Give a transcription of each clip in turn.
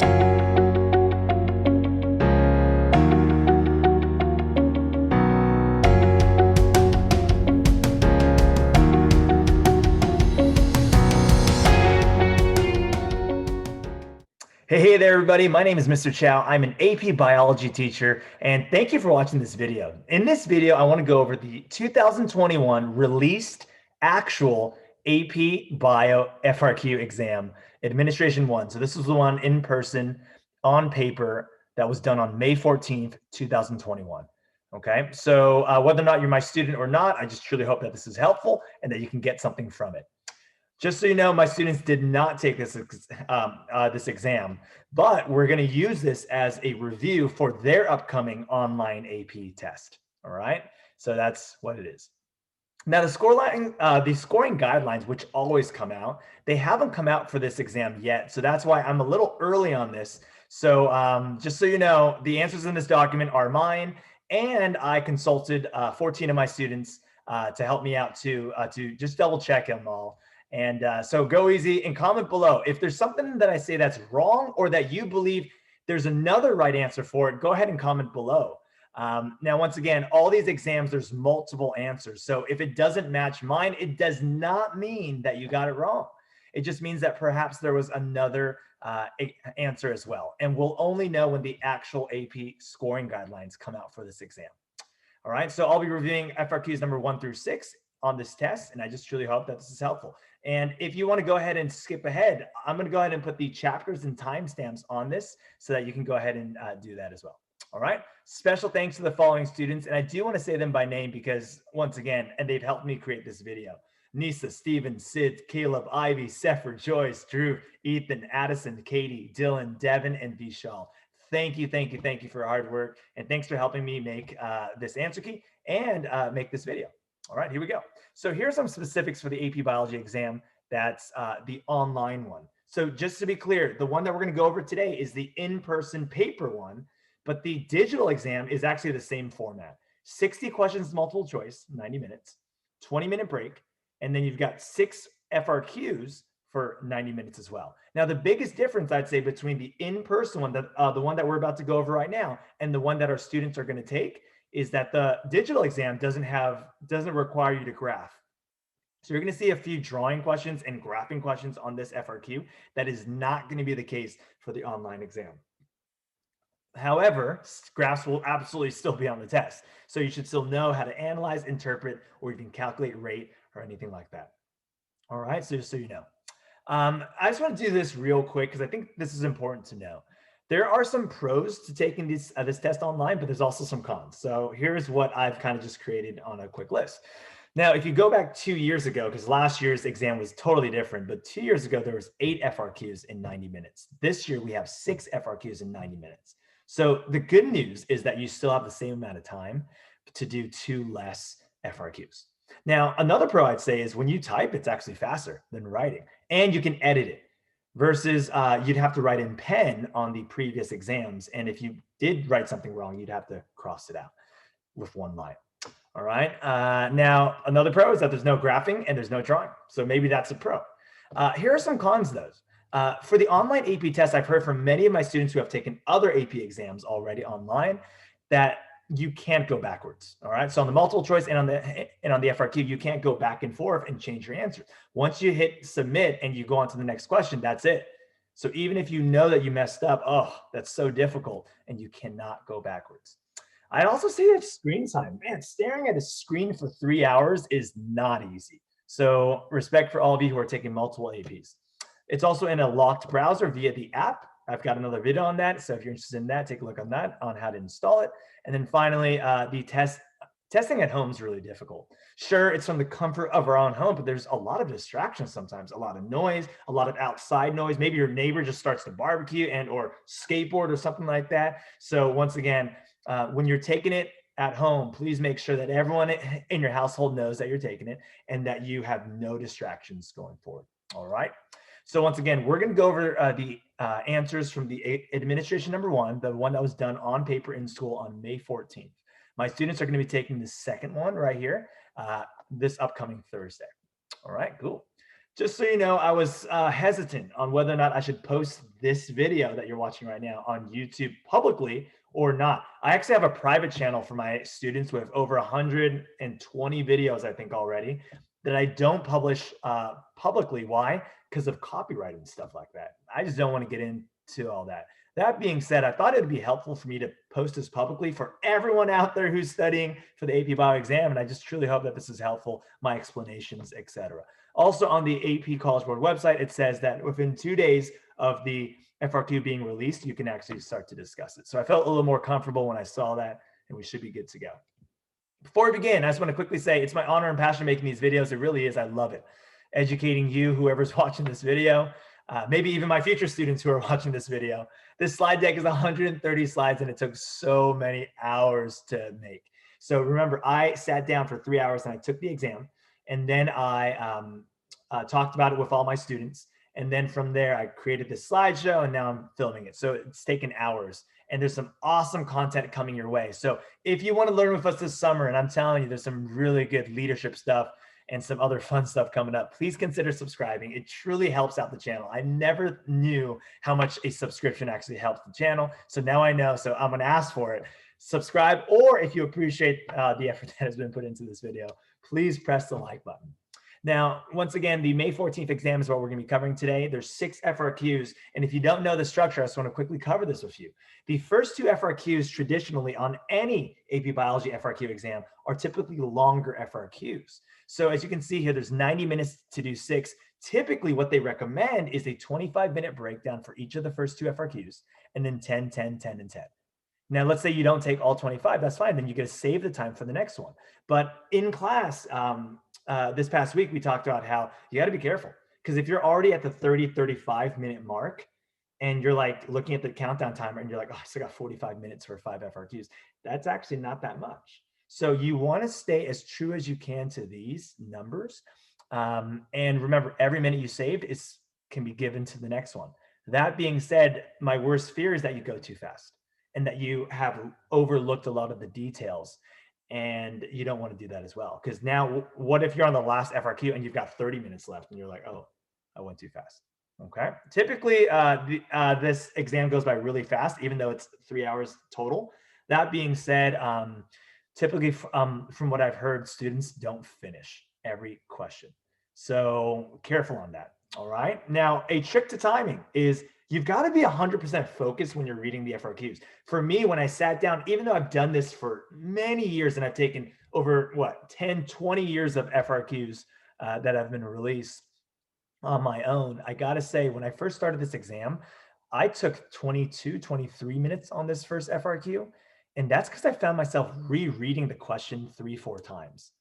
Hey there, everybody. My name is Mr. Chow. I'm an AP Biology teacher, and thank you for watching this video. In this video, I want to go over the 2021 released actual AP Bio FRQ exam, Administration 1. So this was the one in person on paper that was done on May 14th, 2021. Okay, so whether or not you're my student or not, I just truly hope that this is helpful and that you can get something from it. Just so you know, my students did not take this exam, but we're going to use this as a review for their upcoming online AP test. All right, so that's what it is. Now, the scoring guidelines, which always come out, they haven't come out for this exam yet, so that's why I'm a little early on this. So just so you know, the answers in this document are mine, and I consulted 14 of my students to help me out to just double check them all. And so go easy and comment below. If there's something that I say that's wrong or that you believe there's another right answer for it, go ahead and comment below. Now, once again, all these exams, there's multiple answers. So if it doesn't match mine, it does not mean that you got it wrong. It just means that perhaps there was another answer as well. And we'll only know when the actual AP scoring guidelines come out for this exam. All right, so I'll be reviewing FRQs number 1 through 6 on this test, and I just truly hope that this is helpful. And if you want to go ahead and skip ahead, I'm going to go ahead and put the chapters and timestamps on this so that you can go ahead and do that as well. All right. Special thanks to the following students, and I do want to say them by name because, once again, and they've helped me create this video. Nisa, Steven, Sid, Caleb, Ivy, Sefer, Joyce, Drew, Ethan, Addison, Katie, Dylan, Devin, and Vishal. Thank you for your hard work, and thanks for helping me make this answer key and make this video. All right, here we go. So here's some specifics for the AP Biology exam. That's the online one. So just to be clear, the one that we're going to go over today is the in-person paper one, but the digital exam is actually the same format. 60 questions, multiple choice, 90 minutes, 20-minute break, and then you've got 6 FRQs for 90 minutes as well. Now, the biggest difference I'd say between the in-person one, the one that we're about to go over right now, and the one that our students are going to take is that the digital exam doesn't require you to graph. So you're going to see a few drawing questions and graphing questions on this FRQ. That is not going to be the case for the online exam. However, graphs will absolutely still be on the test. So you should still know how to analyze, interpret, or even calculate rate or anything like that. All right, so just so you know. I just want to do this real quick because I think this is important to know. There are some pros to taking this test online, but there's also some cons. So here's what I've kind of just created on a quick list. Now, if you go back 2 years ago, because last year's exam was totally different, but 2 years ago, there was 8 FRQs in 90 minutes. This year, we have 6 FRQs in 90 minutes. So the good news is that you still have the same amount of time to do 2 less FRQs. Now, another pro I'd say is when you type, it's actually faster than writing, and you can edit it. Versus you'd have to write in pen on the previous exams. And if you did write something wrong, you'd have to cross it out with 1 line. All right. Now, another pro is that there's no graphing and there's no drawing. So maybe that's a pro. Here are some cons, though. For the online AP test, I've heard from many of my students who have taken other AP exams already online that you can't go backwards. All right. So on the multiple choice and on the FRQ, you can't go back and forth and change your answer. Once you hit submit and you go on to the next question, that's it. So even if you know that you messed up, oh, that's so difficult and you cannot go backwards. I'd also say that screen time, man, staring at a screen for 3 hours is not easy. So respect for all of you who are taking multiple APs. It's also in a locked browser via the app. I've got another video on that. So if you're interested in that, take a look on that, on how to install it. And then finally, the testing at home is really difficult. Sure, it's from the comfort of our own home, but there's a lot of distractions sometimes, a lot of noise, a lot of outside noise. Maybe your neighbor just starts to barbecue and or skateboard or something like that. So once again, when you're taking it at home, please make sure that everyone in your household knows that you're taking it and that you have no distractions going forward. All right. So once again, we're going to go over the answers from the administration number 1, the one that was done on paper in school on May 14th. My students are going to be taking the second one right here, this upcoming Thursday. All right, cool. Just so you know, I was hesitant on whether or not I should post this video that you're watching right now on YouTube publicly or not. I actually have a private channel for my students with over 120 videos, I think already, that I don't publish publicly. Why? Because of copyright and stuff like that. I just don't want to get into all that. That being said, I thought it'd be helpful for me to post this publicly for everyone out there who's studying for the AP Bio exam. And I just truly hope that this is helpful, my explanations, etc. Also on the AP CollegeBoard website, it says that within 2 days of the FRQ being released, you can actually start to discuss it. So I felt a little more comfortable when I saw that, and we should be good to go. Before we begin, I just want to quickly say it's my honor and passion making these videos. It really is. I love it. Educating you, whoever's watching this video, maybe even my future students who are watching this video. This slide deck is 130 slides, and it took so many hours to make. So remember, I sat down for 3 hours and I took the exam. And then I talked about it with all my students. And then from there, I created this slideshow, and now I'm filming it. So it's taken hours, and there's some awesome content coming your way. So if you want to learn with us this summer, and I'm telling you, there's some really good leadership stuff and some other fun stuff coming up, please consider subscribing. It truly helps out the channel. I never knew how much a subscription actually helps the channel. So now I know, so I'm going to ask for it. Subscribe, or if you appreciate the effort that has been put into this video, please press the like button. Now, once again, the May 14th exam is what we're going to be covering today. There's 6 FRQs, and if you don't know the structure, I just want to quickly cover this with you. The first 2 FRQs traditionally on any AP Biology FRQ exam are typically longer FRQs. So as you can see here, there's 90 minutes to do 6. Typically, what they recommend is a 25-minute breakdown for each of the first 2 FRQs, and then 10, 10, 10, and 10. Now, let's say you don't take all 25, that's fine. Then you get to save the time for the next one. But in class, this past week, we talked about how you got to be careful, because if you're already at the 30, 35-minute mark and you're like looking at the countdown timer and you're like, oh, I still got 45 minutes for 5 FRQs, that's actually not that much. So you want to stay as true as you can to these numbers. And remember, every minute you saved can be given to the next one. That being said, my worst fear is that you go too fast and that you have overlooked a lot of the details, and you don't want to do that as well. Because now, what if you're on the last FRQ and you've got 30 minutes left and you're like, oh, I went too fast. Okay. Typically, this exam goes by really fast, even though it's 3 hours total. That being said, typically from what I've heard, students don't finish every question. So careful on that. All right. Now, a trick to timing is you've got to be 100% focused when you're reading the FRQs. For me, when I sat down, even though I've done this for many years and I've taken over 10, 20 years of FRQs that have been released on my own, I got to say, when I first started this exam, I took 22, 23 minutes on this first FRQ. And that's because I found myself rereading the question 3-4 times.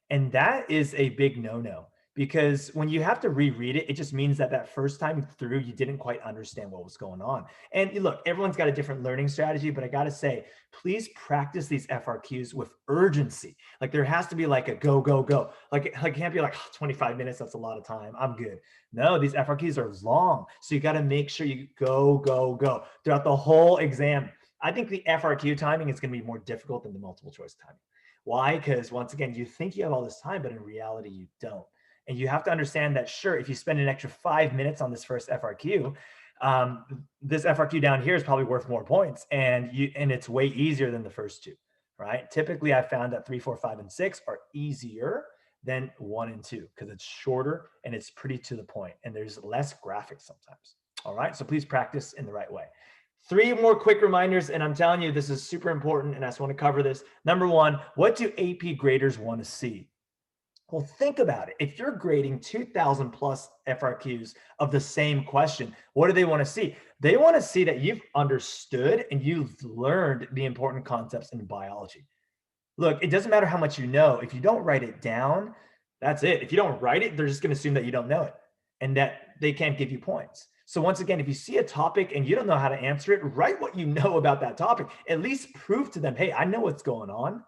And that is a big no-no. Because when you have to reread it, it just means that first time through, you didn't quite understand what was going on. And look, everyone's got a different learning strategy, but I got to say, please practice these FRQs with urgency. Like there has to be like a go, go, go. Like it can't be like 25 minutes. That's a lot of time. I'm good. No, these FRQs are long. So you got to make sure you go, go, go throughout the whole exam. I think the FRQ timing is going to be more difficult than the multiple choice timing. Why? Because once again, you think you have all this time, but in reality, you don't. And you have to understand that, sure, if you spend an extra 5 minutes on this first FRQ, this FRQ down here is probably worth more points, and it's way easier than the first 2, right? Typically, I found that 3, 4, 5, and 6 are easier than 1 and 2 because it's shorter and it's pretty to the point, and there's less graphics sometimes. All right, so please practice in the right way. 3 more quick reminders, and I'm telling you, this is super important, and I just want to cover this. Number 1, what do AP graders want to see? Well, think about it. If you're grading 2,000 plus FRQs of the same question, what do they want to see? They want to see that you've understood and you've learned the important concepts in biology. Look, it doesn't matter how much you know. If you don't write it down, that's it. If you don't write it, they're just going to assume that you don't know it and that they can't give you points. So once again, if you see a topic and you don't know how to answer it, write what you know about that topic. At least prove to them, hey, I know what's going on,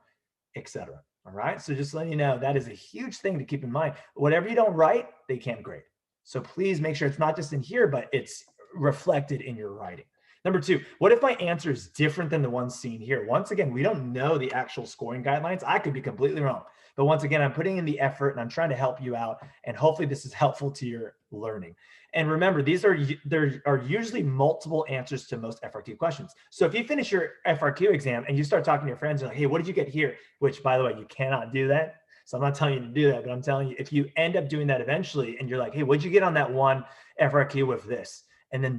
etc. All right. So just letting you know, that is a huge thing to keep in mind. Whatever you don't write, they can't grade. So please make sure it's not just in here, but it's reflected in your writing. Number 2, what if my answer is different than the one seen here? Once again, we don't know the actual scoring guidelines. I could be completely wrong. But once again, I'm putting in the effort and I'm trying to help you out. And hopefully this is helpful to your learning. And remember, there are usually multiple answers to most FRQ questions. So if you finish your FRQ exam and you start talking to your friends, you're like, hey, what did you get here? Which, by the way, you cannot do that. So I'm not telling you to do that, but I'm telling you, if you end up doing that eventually and you're like, hey, what'd you get on that one FRQ with this? And then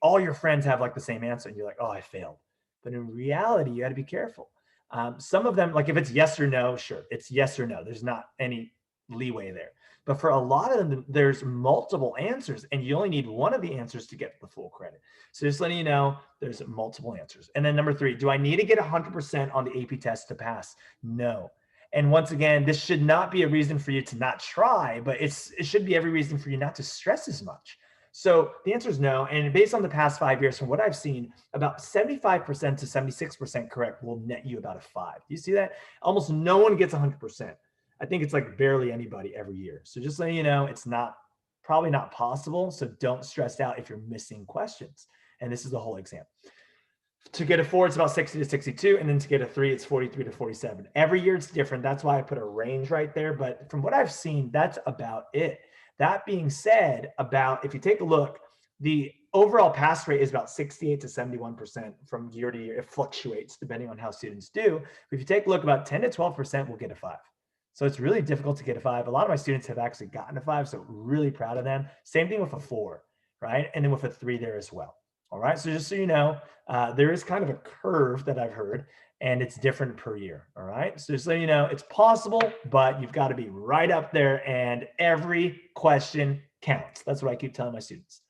all your friends have like the same answer and you're like, oh, I failed. But in reality, you got to be careful. Some of them, like if it's yes or no, sure, it's yes or no. There's not any leeway there. But for a lot of them, there's multiple answers and you only need one of the answers to get the full credit. So just letting you know, there's multiple answers. And then number 3, do I need to get 100% on the AP test to pass? No. And once again, this should not be a reason for you to not try, but it should be every reason for you not to stress as much. So the answer is no. And based on the past 5 years, from what I've seen, about 75% to 76% correct will net you about a 5. You see that? Almost no one gets 100%. I think it's like barely anybody every year. So just letting you know, it's probably not possible. So don't stress out if you're missing questions. And this is the whole exam. To get a 4, it's about 60 to 62. And then to get a 3, it's 43 to 47. Every year it's different. That's why I put a range right there. But from what I've seen, that's about it. That being said, if you take a look, the overall pass rate is about 68 to 71% from year to year. It fluctuates depending on how students do. But if you take a look, about 10 to 12% will get a 5. So it's really difficult to get a 5. A lot of my students have actually gotten a 5, so really proud of them. Same thing with a 4, right? And then with a 3 there as well. All right, so just so you know, there is kind of a curve that I've heard, and it's different per year. All right, so just so you know, it's possible, but you've got to be right up there, and every question counts. That's what I keep telling my students.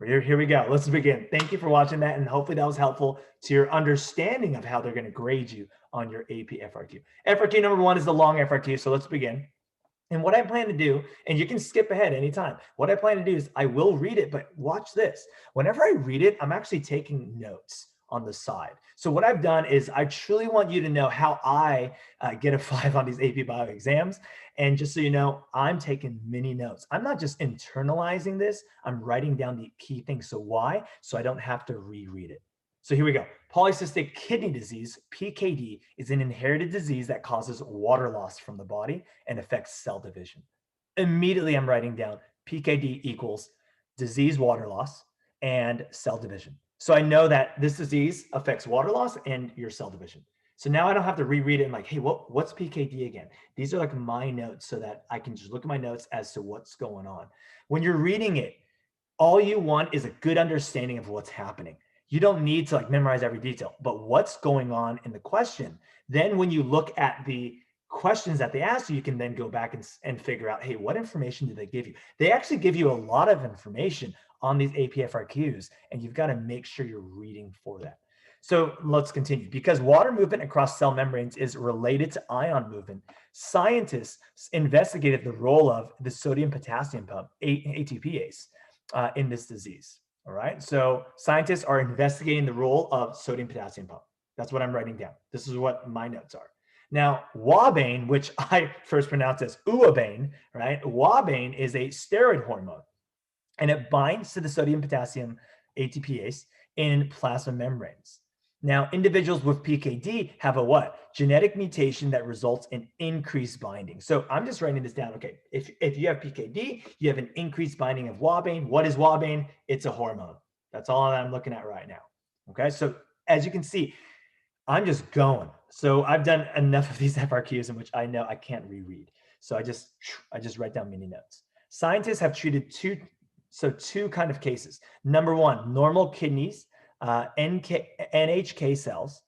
Here we go. Let's begin. Thank you for watching that, and hopefully that was helpful to your understanding of how they're going to grade you on your AP FRQ. FRQ number 1 is the long FRQ, so let's begin. And what I plan to do, and you can skip ahead anytime. What I plan to do is I will read it, but watch this. Whenever I read it, I'm actually taking notes on the side. So what I've done is I truly want you to know how I get a 5 on these AP Bio exams. And just so you know, I'm taking many notes. I'm not just internalizing this. I'm writing down the key things. So why? So I don't have to reread it. So here we go. Polycystic kidney disease, PKD, is an inherited disease that causes water loss from the body and affects cell division. Immediately, I'm writing down PKD equals disease water loss and cell division. So I know that this disease affects water loss and your cell division. So now I don't have to reread it and like, hey, what's PKD again? These are like my notes so that I can just look at my notes as to what's going on. When you're reading it, all you want is a good understanding of what's happening. You don't need to like memorize every detail, but what's going on in the question. Then when you look at the questions that they ask you, you can then go back and figure out, hey, what information did they give you? They actually give you a lot of information on these AP FRQs, and you've got to make sure you're reading for that. So let's continue. Because water movement across cell membranes is related to ion movement, scientists investigated the role of the sodium-potassium pump, ATPase, in this disease. All right, so scientists are investigating the role of sodium-potassium pump. That's what I'm writing down. This is what my notes are. Now, wabane, which I first pronounced as uabane, right? Wabane is a steroid hormone, and it binds to the sodium-potassium ATPase in plasma membranes. Now, individuals with PKD have a what? Genetic mutation that results in increased binding. So I'm just writing this down. Okay, if you have PKD, you have an increased binding of wabane. What is wabane? It's a hormone. That's all that I'm looking at right now. Okay, so as you can see, I'm just going. So I've done enough of these FRQs in which I know I can't reread. So I just write down mini notes. Scientists have treated two kind of cases. Number 1, normal kidneys, NHK cells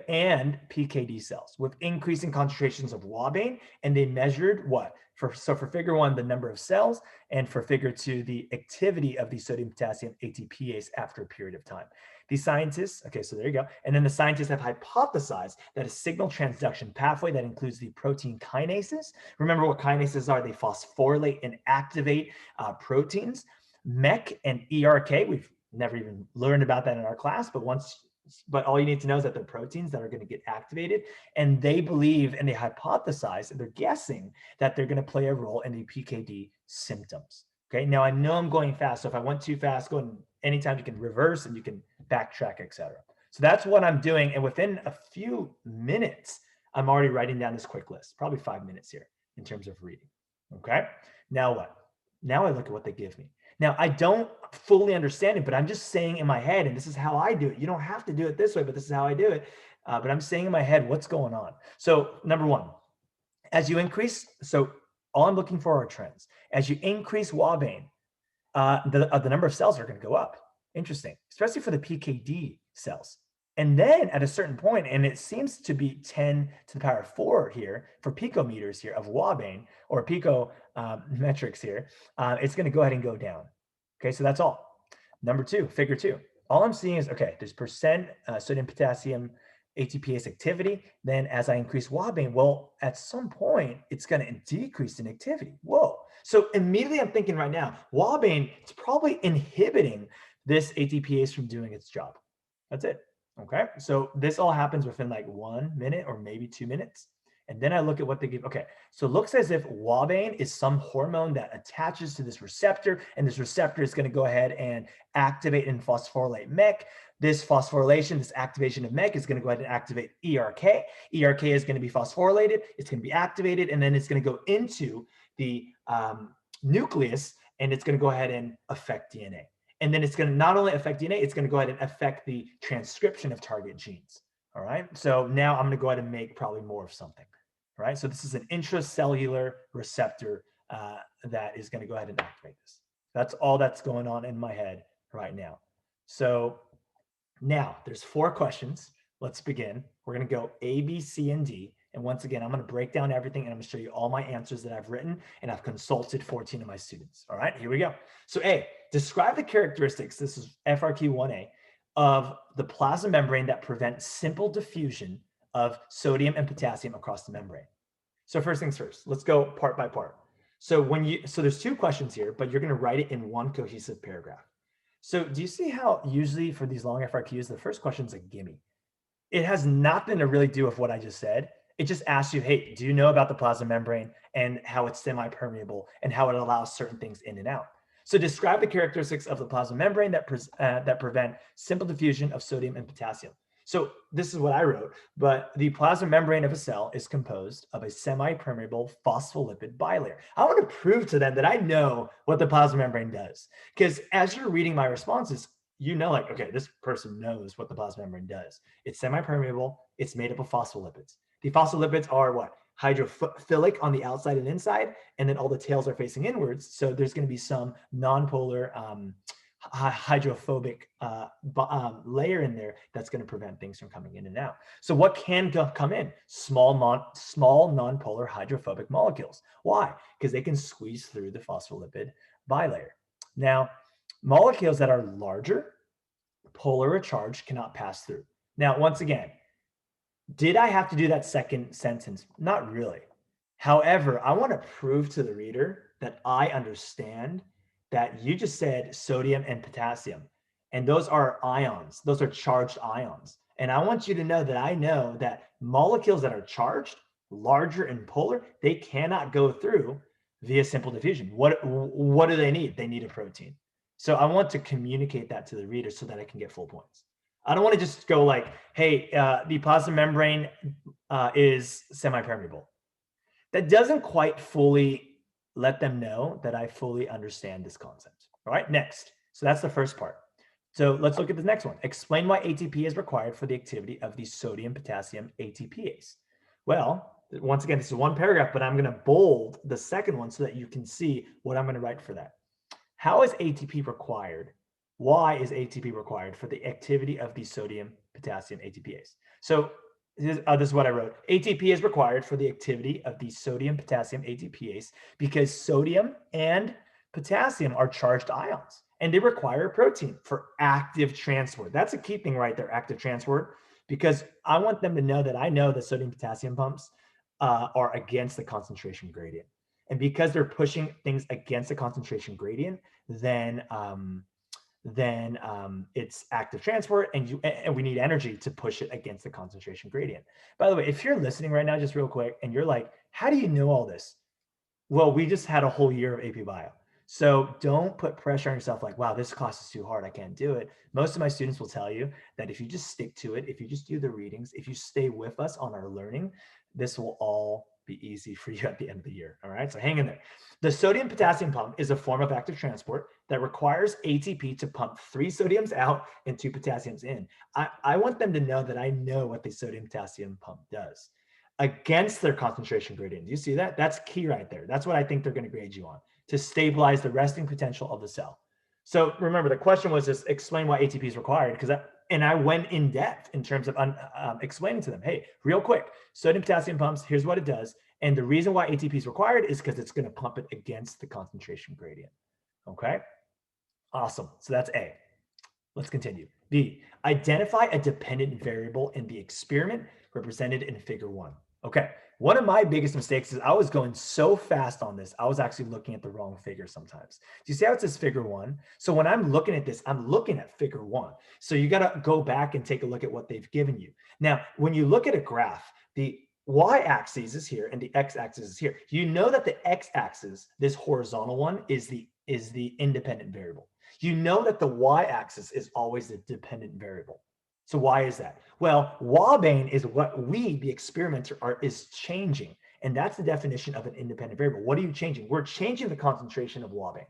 and PKD cells with increasing concentrations of wabane, and they measured what? For figure 1, the number of cells, and for figure 2, the activity of the sodium potassium ATPase after a period of time. The scientists, okay, so there you go. And then the scientists have hypothesized that a signal transduction pathway that includes the protein kinases. Remember what kinases are? They phosphorylate and activate proteins. MEK and ERK, we've never even learned about that in our class, but all you need to know is that they're proteins that are going to get activated, and they believe and they hypothesize and they're guessing that they're going to play a role in the PKD symptoms. Okay, now I know I'm going fast, so if I went too fast, anytime you can reverse and you can backtrack, etc. So that's what I'm doing, and within a few minutes, I'm already writing down this quick list, probably 5 minutes here in terms of reading. Okay. Now what? Now I look at what they give me. Now I don't fully understand it, but I'm just saying in my head, and this is how I do it. You don't have to do it this way, but this is how I do it. But I'm saying in my head, what's going on? So number one, as you increase, so all I'm looking for are trends. As you increase Wabane, the number of cells are going to go up. Interesting, especially for the PKD cells. And then at a certain point, and it seems to be 10 to the power of 4 here for picometers here of Wabane or pico metrics here, it's going to go ahead and go down. Okay, so that's all. Number two, figure two. All I'm seeing is, okay, there's percent sodium, potassium, ATPase activity. Then as I increase Wabane, well, at some point, it's going to decrease in activity. Whoa. So immediately I'm thinking right now, Wabane, it's probably inhibiting this ATPase from doing its job. That's it. Okay. So this all happens within like 1 minute or maybe 2 minutes. And then I look at what they give. Okay. So it looks as if Wabane is some hormone that attaches to this receptor, and this receptor is going to go ahead and activate and phosphorylate MEC. This phosphorylation, this activation of MEC is going to go ahead and activate ERK. ERK is going to be phosphorylated. It's going to be activated, and then it's going to go into the nucleus, and it's going to go ahead and affect DNA. And then it's going to not only affect DNA, it's going to go ahead and affect the transcription of target genes. All right. So now I'm going to go ahead and make probably more of something. All right. So this is an intracellular receptor that is going to go ahead and activate this. That's all that's going on in my head right now. So now there's 4 questions. Let's begin. We're going to go A, B, C, and D. And once again, I'm going to break down everything, and I'm going to show you all my answers that I've written, and I've consulted 14 of my students. All right, here we go. So A, describe the characteristics, this is FRQ 1A, of the plasma membrane that prevents simple diffusion of sodium and potassium across the membrane. So first things first, let's go part by part. So there's 2 questions here, but you're going to write it in one cohesive paragraph. So do you see how usually for these long FRQs, the first question is a gimme? It has nothing to really do with what I just said. It just asks you, hey, do you know about the plasma membrane and how it's semi-permeable and how it allows certain things in and out? So describe the characteristics of the plasma membrane that prevent simple diffusion of sodium and potassium. So this is what I wrote, but the plasma membrane of a cell is composed of a semi-permeable phospholipid bilayer. I want to prove to them that I know what the plasma membrane does, because as you're reading my responses, you know, like, okay, this person knows what the plasma membrane does. It's semi-permeable. It's made up of phospholipids. The phospholipids are what? Hydrophilic on the outside and inside, and then all the tails are facing inwards. So there's going to be some nonpolar hydrophobic layer in there that's going to prevent things from coming in and out. So what can come in? Small nonpolar hydrophobic molecules. Why? Because they can squeeze through the phospholipid bilayer. Now, molecules that are larger, polar or charged, cannot pass through. Now, once again, did I have to do that second sentence? Not really. However, I want to prove to the reader that I understand that you just said sodium and potassium, and those are ions. Those are charged ions. And I want you to know that I know that molecules that are charged, larger and polar, they cannot go through via simple diffusion. What do they need? They need a protein. So I want to communicate that to the reader so that I can get full points. I don't want to just go like, hey, the plasma membrane is semi-permeable. That doesn't quite fully let them know that I fully understand this concept. All right, next. So that's the first part. So let's look at the next one. Explain why ATP is required for the activity of the sodium potassium ATPase. Well, once again, this is one paragraph, but I'm going to bold the second one so that you can see what I'm going to write for that. How is ATP required? Why is ATP required for the activity of the sodium potassium ATPase? So this is what I wrote. ATP is required for the activity of the sodium potassium ATPase because sodium and potassium are charged ions, and they require a protein for active transport. That's a key thing right there, active transport, because I want them to know that I know that sodium potassium pumps are against the concentration gradient. And because they're pushing things against the concentration gradient, then it's active transport, and we need energy to push it against the concentration gradient. By the way, if you're listening right now, just real quick, and you're like, how do you know all this? Well, we just had a whole year of AP Bio. So don't put pressure on yourself like, wow, this class is too hard, I can't do it. Most of my students will tell you that if you just stick to it, if you just do the readings, if you stay with us on our learning, this will all be easy for you at the end of the year. All right, so hang in there. The sodium potassium pump is a form of active transport that requires ATP to pump 3 sodiums out and 2 potassiums in. I want them to know that I know what the sodium potassium pump does against their concentration gradient. Do you see that? That's key right there. That's what I think they're going to grade you on, to stabilize the resting potential of the cell. So remember, the question was just explain why ATP is required, and I went in depth in terms of explaining to them, hey, real quick, sodium potassium pumps, here's what it does. And the reason why ATP is required is because it's going to pump it against the concentration gradient. Okay, awesome. So that's A. Let's continue. B, identify a dependent variable in the experiment represented in figure 1. Okay, one of my biggest mistakes is I was going so fast on this, I was actually looking at the wrong figure sometimes. Do you see how it says figure 1? So when I'm looking at this, I'm looking at figure 1. So you got to go back and take a look at what they've given you. Now, when you look at a graph, the y-axis is here and the x-axis is here. You know that the x-axis, this horizontal one, is the independent variable. You know that the y-axis is always the dependent variable. So why is that? Well, Wabane is what we, the experimenter, is changing. And that's the definition of an independent variable. What are you changing? We're changing the concentration of Wabane.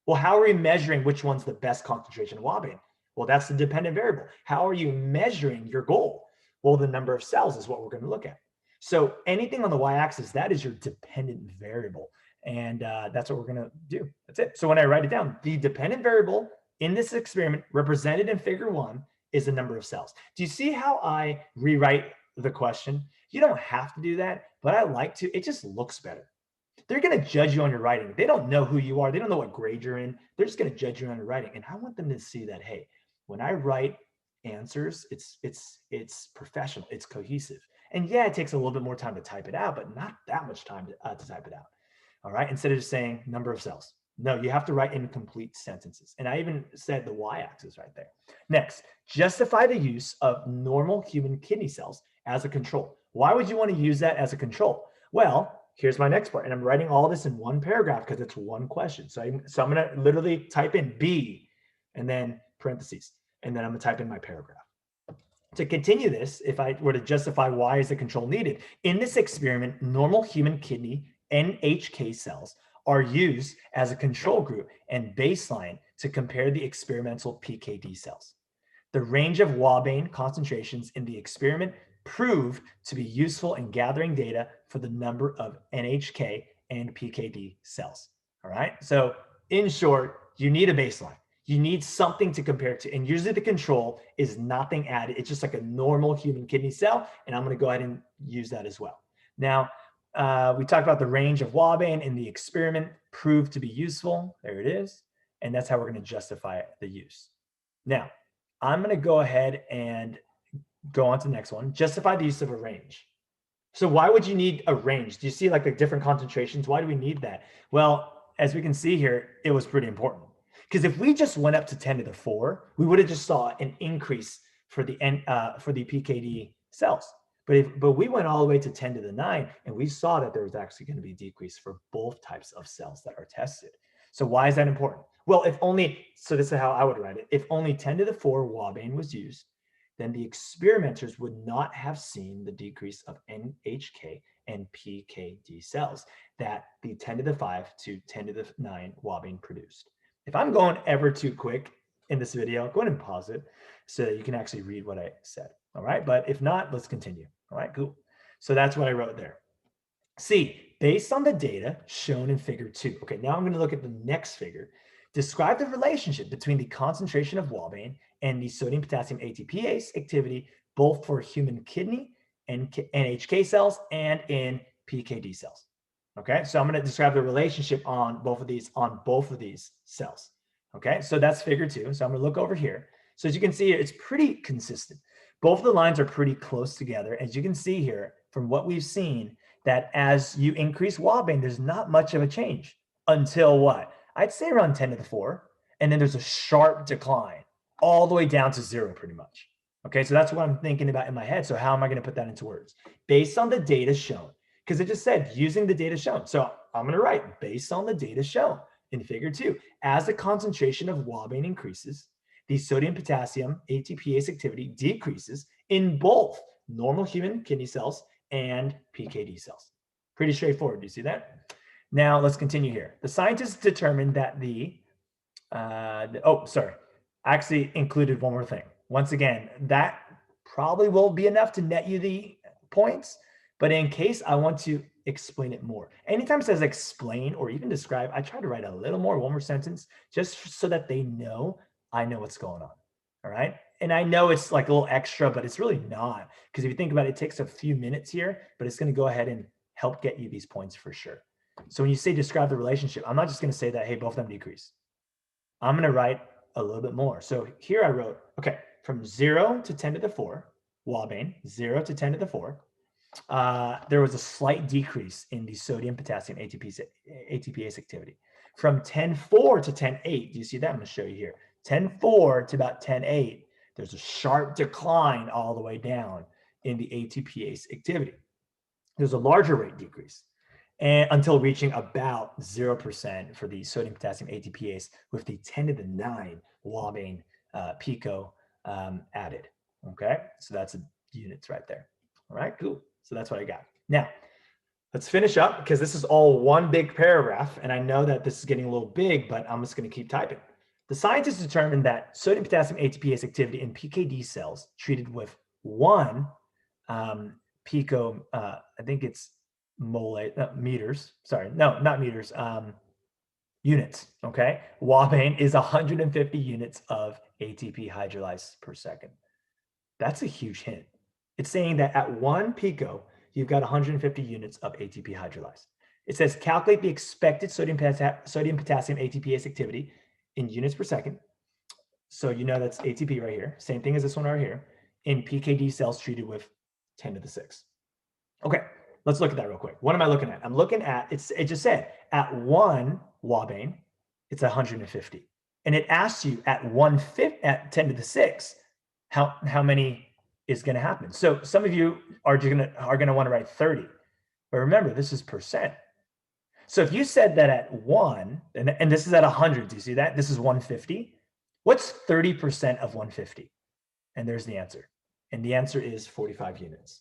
Well, how are we measuring which one's the best concentration of Wabane? Well, that's the dependent variable. How are you measuring your goal? Well, the number of cells is what we're going to look at. So anything on the y-axis, that is your dependent variable. And that's what we're going to do. That's it. So when I write it down, the dependent variable in this experiment represented in figure 1 is the number of cells. Do you see how I rewrite the question? You don't have to do that, but I like to. It just looks better. They're going to judge you on your writing. They don't know who you are. They don't know what grade you're in. They're just going to judge you on your writing. And I want them to see that, hey, when I write answers, it's professional, it's cohesive. And yeah, it takes a little bit more time to type it out, but not that much time to type it out. All right, instead of just saying number of cells. No, you have to write in complete sentences. And I even said the y-axis right there. Next, justify the use of normal human kidney cells as a control. Why would you want to use that as a control? Well, here's my next part. And I'm writing all this in one paragraph because it's one question. So I'm going to literally type in B and then parentheses. And then I'm going to type in my paragraph. To continue this, if I were to justify why is the control needed, in this experiment, normal human kidney NHK cells are used as a control group and baseline to compare the experimental PKD cells. The range of Wabane concentrations in the experiment proved to be useful in gathering data for the number of NHK and PKD cells. All right. So in short, you need a baseline. You need something to compare to. And usually the control is nothing added. It's just like a normal human kidney cell. And I'm going to go ahead and use that as well. Now, we talked about the range of Wabane in the experiment proved to be useful. There it is. And that's how we're going to justify the use. Now, I'm going to go ahead and go on to the next one. Justify the use of a range. So why would you need a range? Do you see like the different concentrations? Why do we need that? Well, as we can see here, it was pretty important. Because if we just went up to 10 to the 4, we would have just saw an increase for the PKD cells. But we went all the way to 10 to the 9, and we saw that there was actually going to be a decrease for both types of cells that are tested. So why is that important? Well, so this is how I would write it. If only 10 to the 4 Wabane was used, then the experimenters would not have seen the decrease of NHK and PKD cells that the 10 to the 5 to 10 to the 9 Wabane produced. If I'm going ever too quick in this video, go ahead and pause it so that you can actually read what I said. All right, but if not, let's continue. All right, cool. So that's what I wrote there. C, based on the data shown in figure 2. Okay, now I'm going to look at the next figure. Describe the relationship between the concentration of Wabane and the sodium potassium ATPase activity, both for human kidney and NHK cells and in PKD cells. Okay, so I'm going to describe the relationship on both of these cells. Okay, so that's figure 2. So I'm going to look over here. So as you can see, it's pretty consistent. Both of the lines are pretty close together. As you can see here, from what we've seen, that as you increase Wabane, there's not much of a change until what? I'd say around 10 to the 4. And then there's a sharp decline all the way down to 0 pretty much. Okay, so that's what I'm thinking about in my head. So how am I going to put that into words? Based on the data shown, because it just said using the data shown. So I'm going to write based on the data shown. in figure 2. As the concentration of wobane increases, the sodium-potassium ATPase activity decreases in both normal human kidney cells and PKD cells. Pretty straightforward. Do you see that? Now let's continue here. The scientists determined that I actually included one more thing. Once again, that probably will be enough to net you the points, but in case I want to explain it more. Anytime it says explain or even describe, I try to write a little more, one more sentence, just so that they know I know what's going on. All right. And I know it's like a little extra, but it's really not. Because if you think about it, it takes a few minutes here, but it's going to go ahead and help get you these points for sure. So when you say describe the relationship, I'm not just going to say that, hey, both of them decrease. I'm going to write a little bit more. So here I wrote, okay, from 0 to 10 to the 4, wobane, 0 to 10 to the 4, there was a slight decrease in the sodium-potassium ATPase activity. From 10.4 to 10.8, do you see that? I'm going to show you here. 10.4 to about 10.8, there's a sharp decline all the way down in the ATPase activity. There's a larger rate decrease, and until reaching about 0% for the sodium-potassium ATPase with the 10 to the 9 wobane pico added. Okay, so that's units right there. All right, cool. So that's what I got. Now, let's finish up because this is all one big paragraph, and I know that this is getting a little big, but I'm just going to keep typing. The scientists determined that sodium-potassium ATPase activity in PKD cells treated with 1 pico, I think it's meters. Sorry, no, not meters. Units. Okay, wobane is 150 units of ATP hydrolyzed per second. That's a huge hint. It's saying that at 1 pico, you've got 150 units of ATP hydrolyzed. It says calculate the expected sodium-potassium ATPase activity in units per second. So you know that's ATP right here. Same thing as this one right here. In PKD cells treated with 10 to the 6. Okay, let's look at that real quick. What am I looking at? I'm looking at, it just said at 1 wobane, it's 150. And it asks you at 10 to the 6, how many is going to happen. So some of you are going to want to write 30. But remember, this is percent. So if you said that at 1, and this is at 100, do you see that? This is 150. What's 30% of 150? And there's the answer. And the answer is 45 units.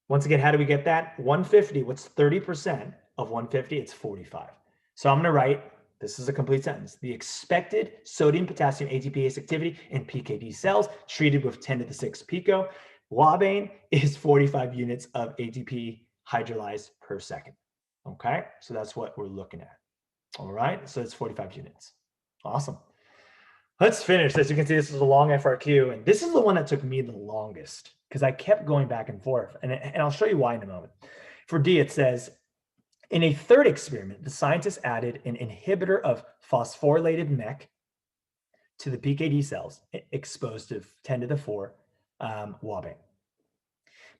Once again, how do we get that? 150, what's 30% of 150? It's 45. So I'm going to write, this is a complete sentence, the expected sodium-potassium ATPase activity in PKD cells treated with 10 to the 6 pico. Wobane is 45 units of ATP hydrolyzed per second. Okay, so that's what we're looking at. All right, so it's 45 units. Awesome. Let's finish. As you can see, this is a long FRQ, and this is the one that took me the longest because I kept going back and forth, and I'll show you why in a moment. For D, it says, in a third experiment, the scientists added an inhibitor of phosphorylated MEK to the PKD cells exposed to 10 to the 4 wobane.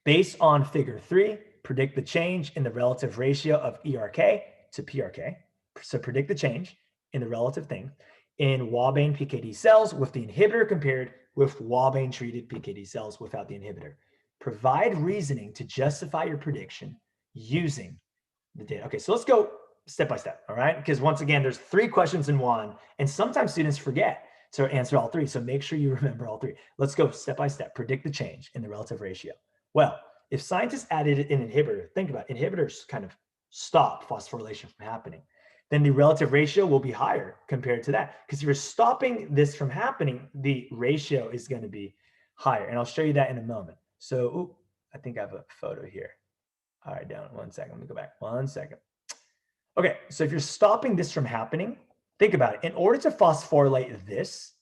Based on figure 3, predict the change in the relative ratio of ERK to PRK. So predict the change in the relative thing in wobane PKD cells with the inhibitor compared with wobane treated PKD cells without the inhibitor. Provide reasoning to justify your prediction using the data. Okay, so let's go step by step, all right? Because once again, there's 3 questions in one, and sometimes students forget to answer all 3. So make sure you remember all 3. Let's go step by step. Predict the change in the relative ratio. Well, if scientists added an inhibitor, think about it, inhibitors kind of stop phosphorylation from happening. Then the relative ratio will be higher compared to that. Because if you're stopping this from happening, the ratio is going to be higher. And I'll show you that in a moment. So I think I have a photo here. All right, down 1 second. Let me go back 1 second. Okay, so if you're stopping this from happening, think about it. In order to phosphorylate this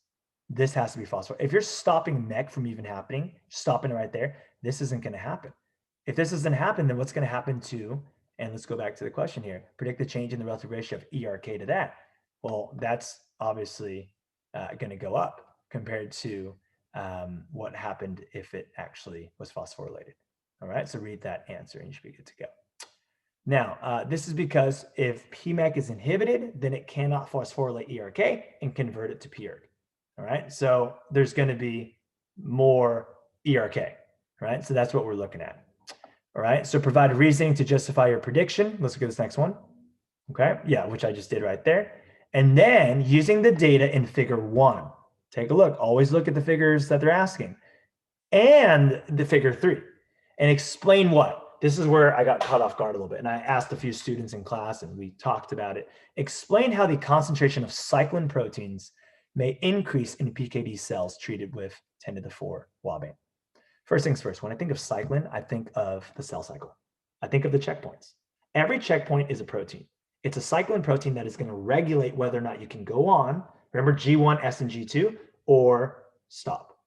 has to be phosphorylated. If you're stopping MEK from even happening, stopping it right there, this isn't going to happen. If this doesn't happen, then what's going to happen to, and let's go back to the question here, predict the change in the relative ratio of ERK to that. Well, that's obviously going to go up compared to what happened if it actually was phosphorylated. All right, so read that answer and you should be good to go. Now, this is because if PMEK is inhibited, then it cannot phosphorylate ERK and convert it to PERK. All right, so there's going to be more ERK, right? So that's what we're looking at. All right, so provide reasoning to justify your prediction. Let's look at this next one. Okay, yeah, which I just did right there. And then using the data in figure 1, take a look, always look at the figures that they're asking, and the figure 3, and explain what. This is where I got caught off guard a little bit, and I asked a few students in class and we talked about it. Explain how the concentration of cyclin proteins may increase in PKD cells treated with 10 to the 4 Wabane. First things first, when I think of cyclin, I think of the cell cycle. I think of the checkpoints. Every checkpoint is a protein. It's a cyclin protein that is going to regulate whether or not you can go on, remember G1, S, and G2, or stop.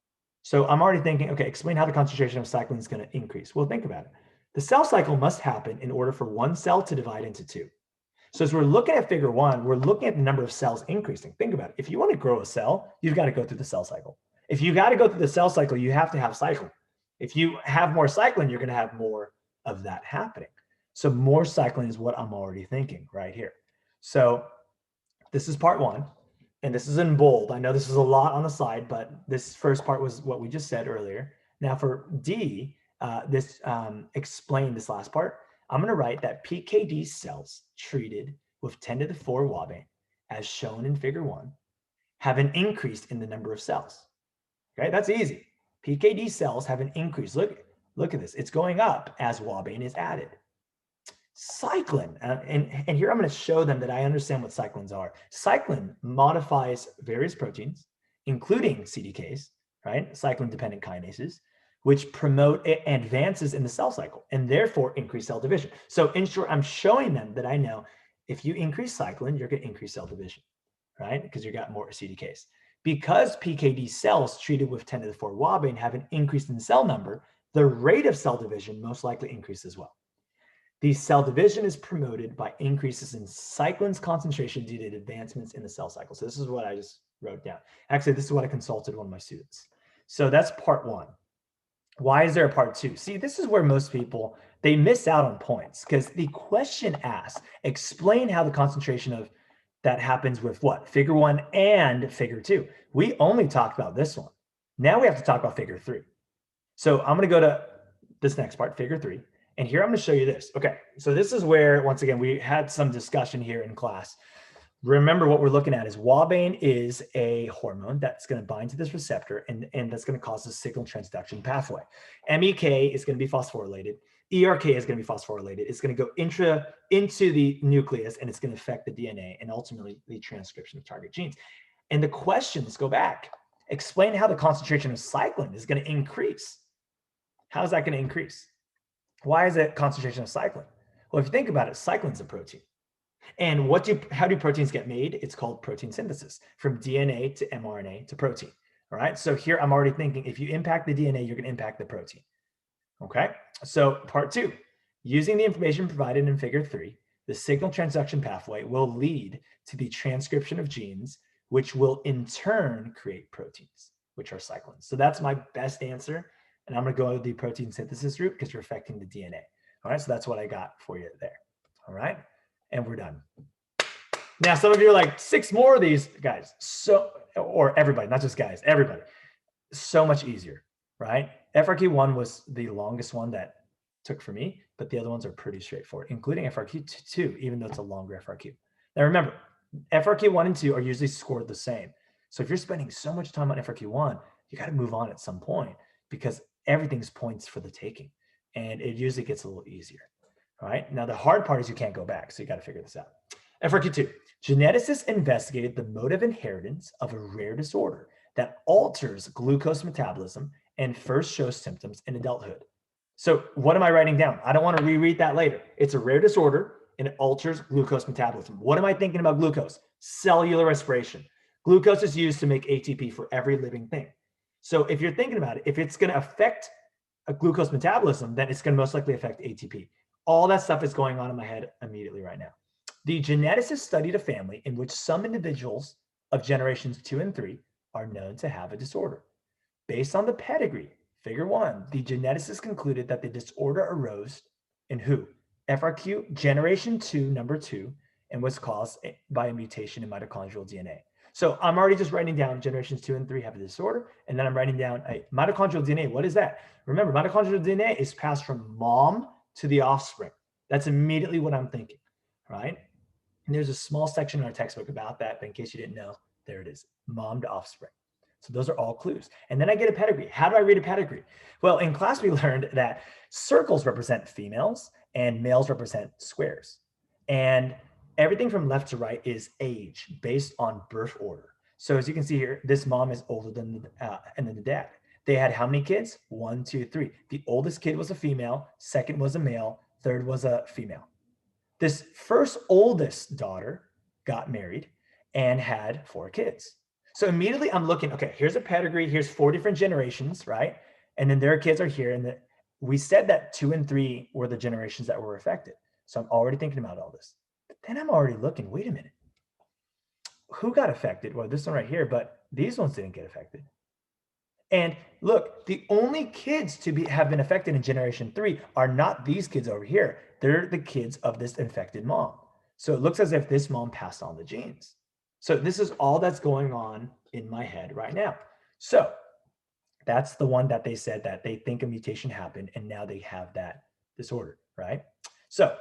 So I'm already thinking, okay, explain how the concentration of cyclin is going to increase. Well, think about it. The cell cycle must happen in order for one cell to divide into 2. So as we're looking at figure 1, we're looking at the number of cells increasing. Think about it. If you want to grow a cell, you've got to go through the cell cycle. If you got to go through the cell cycle, you have to have cyclin. If you have more cyclin, you're going to have more of that happening. So more cyclin is what I'm already thinking right here. So this is part 1, and this is in bold. I know this is a lot on the slide, but this first part was what we just said earlier. Now for D, explain this last part. I'm going to write that PKD cells treated with 10 to the 4 Wabane, as shown in figure 1, have an increase in the number of cells. Okay, that's easy. PKD cells have an increase. Look at this. It's going up as Wabane is added. Cyclin, and here I'm going to show them that I understand what cyclins are. Cyclin modifies various proteins, including CDKs, right? Cyclin-dependent kinases, which promote advances in the cell cycle and therefore increase cell division. So in short, I'm showing them that I know if you increase cyclin, you're going to increase cell division, right? Because you got more CDKs. Because PKD cells treated with 10 to the 4 Wabane have an increase in cell number, the rate of cell division most likely increases as well. The cell division is promoted by increases in cyclin's concentration due to advancements in the cell cycle. So this is what I just wrote down. Actually, this is what I consulted one of my students. So that's part 1. Why is there a part 2? See, this is where most people, they miss out on points because the question asks, explain how the concentration of that happens with what? Figure 1 and figure 2. We only talked about this one. Now we have to talk about figure 3. So I'm going to go to this next part, figure 3. And here I'm going to show you this. Okay, so this is where, once again, we had some discussion here in class. Remember what we're looking at is Wabane is a hormone that's going to bind to this receptor and that's going to cause the signal transduction pathway. MEK is going to be phosphorylated. ERK is going to be phosphorylated. It's going to go into the nucleus and it's going to affect the DNA and ultimately the transcription of target genes. And the questions go back. Explain how the concentration of cyclin is going to increase. How is that going to increase? Why is it concentration of cyclin? Well, if you think about it, cyclin's a protein. And how do proteins get made? It's called protein synthesis, from DNA to mRNA to protein. All right. So here I'm already thinking if you impact the DNA, you're going to impact the protein. Okay. So part 2, using the information provided in figure 3, the signal transduction pathway will lead to the transcription of genes, which will in turn create proteins, which are cyclins. So that's my best answer. And I'm going to go with the protein synthesis route because you're affecting the DNA. All right. So that's what I got for you there. All right. And we're done. Now, some of you are like, 6 more of these guys. Or everybody, not just guys, everybody. So much easier, right? FRQ 1 was the longest one that took for me, but the other ones are pretty straightforward, including FRQ 2, even though it's a longer FRQ. Now, remember, FRQ 1 and 2 are usually scored the same. So if you're spending so much time on FRQ 1, you got to move on at some point because everything's points for the taking. And it usually gets a little easier. All right. Now, the hard part is you can't go back. So you got to figure this out. FRQ 2, geneticists investigated the mode of inheritance of a rare disorder that alters glucose metabolism and first shows symptoms in adulthood. So what am I writing down? I don't want to reread that later. It's a rare disorder and it alters glucose metabolism. What am I thinking about glucose? Cellular respiration. Glucose is used to make ATP for every living thing. So if you're thinking about it, if it's going to affect a glucose metabolism, then it's going to most likely affect ATP. All that stuff is going on in my head immediately right now. The geneticists studied a family in which some individuals of generations 2 and 3 are known to have a disorder. Based on the pedigree, figure 1, the geneticists concluded that the disorder arose in who? FRQ generation 2, number 2, and was caused by a mutation in mitochondrial DNA. So I'm already just writing down generations 2 and 3 have a disorder, and then I'm writing down a mitochondrial DNA. What is that? Remember, mitochondrial DNA is passed from mom to the offspring. That's immediately what I'm thinking, right? And there's a small section in our textbook about that, but in case you didn't know, there it is, mom to offspring. So those are all clues. And then I get a pedigree. How do I read a pedigree? Well, in class, we learned that circles represent females and males represent squares. And everything from left to right is age based on birth order. So as you can see here, this mom is older than and then the dad. They had how many kids? 1, 2, 3. The oldest kid was a female, second was a male, third was a female. This first oldest daughter got married and had 4 kids. So immediately I'm looking, okay, here's a pedigree, here's 4 different generations, right? And then their kids are here. And we said that 2 and 3 were the generations that were affected. So I'm already thinking about all this. But then I'm already looking, wait a minute. Who got affected? Well, this one right here, but these ones didn't get affected. And look, the only kids to have been affected in generation 3 are not these kids over here. They're the kids of this infected mom. So it looks as if this mom passed on the genes. So this is all that's going on in my head right now. So that's the one that they said that they think a mutation happened and now they have that disorder, right? So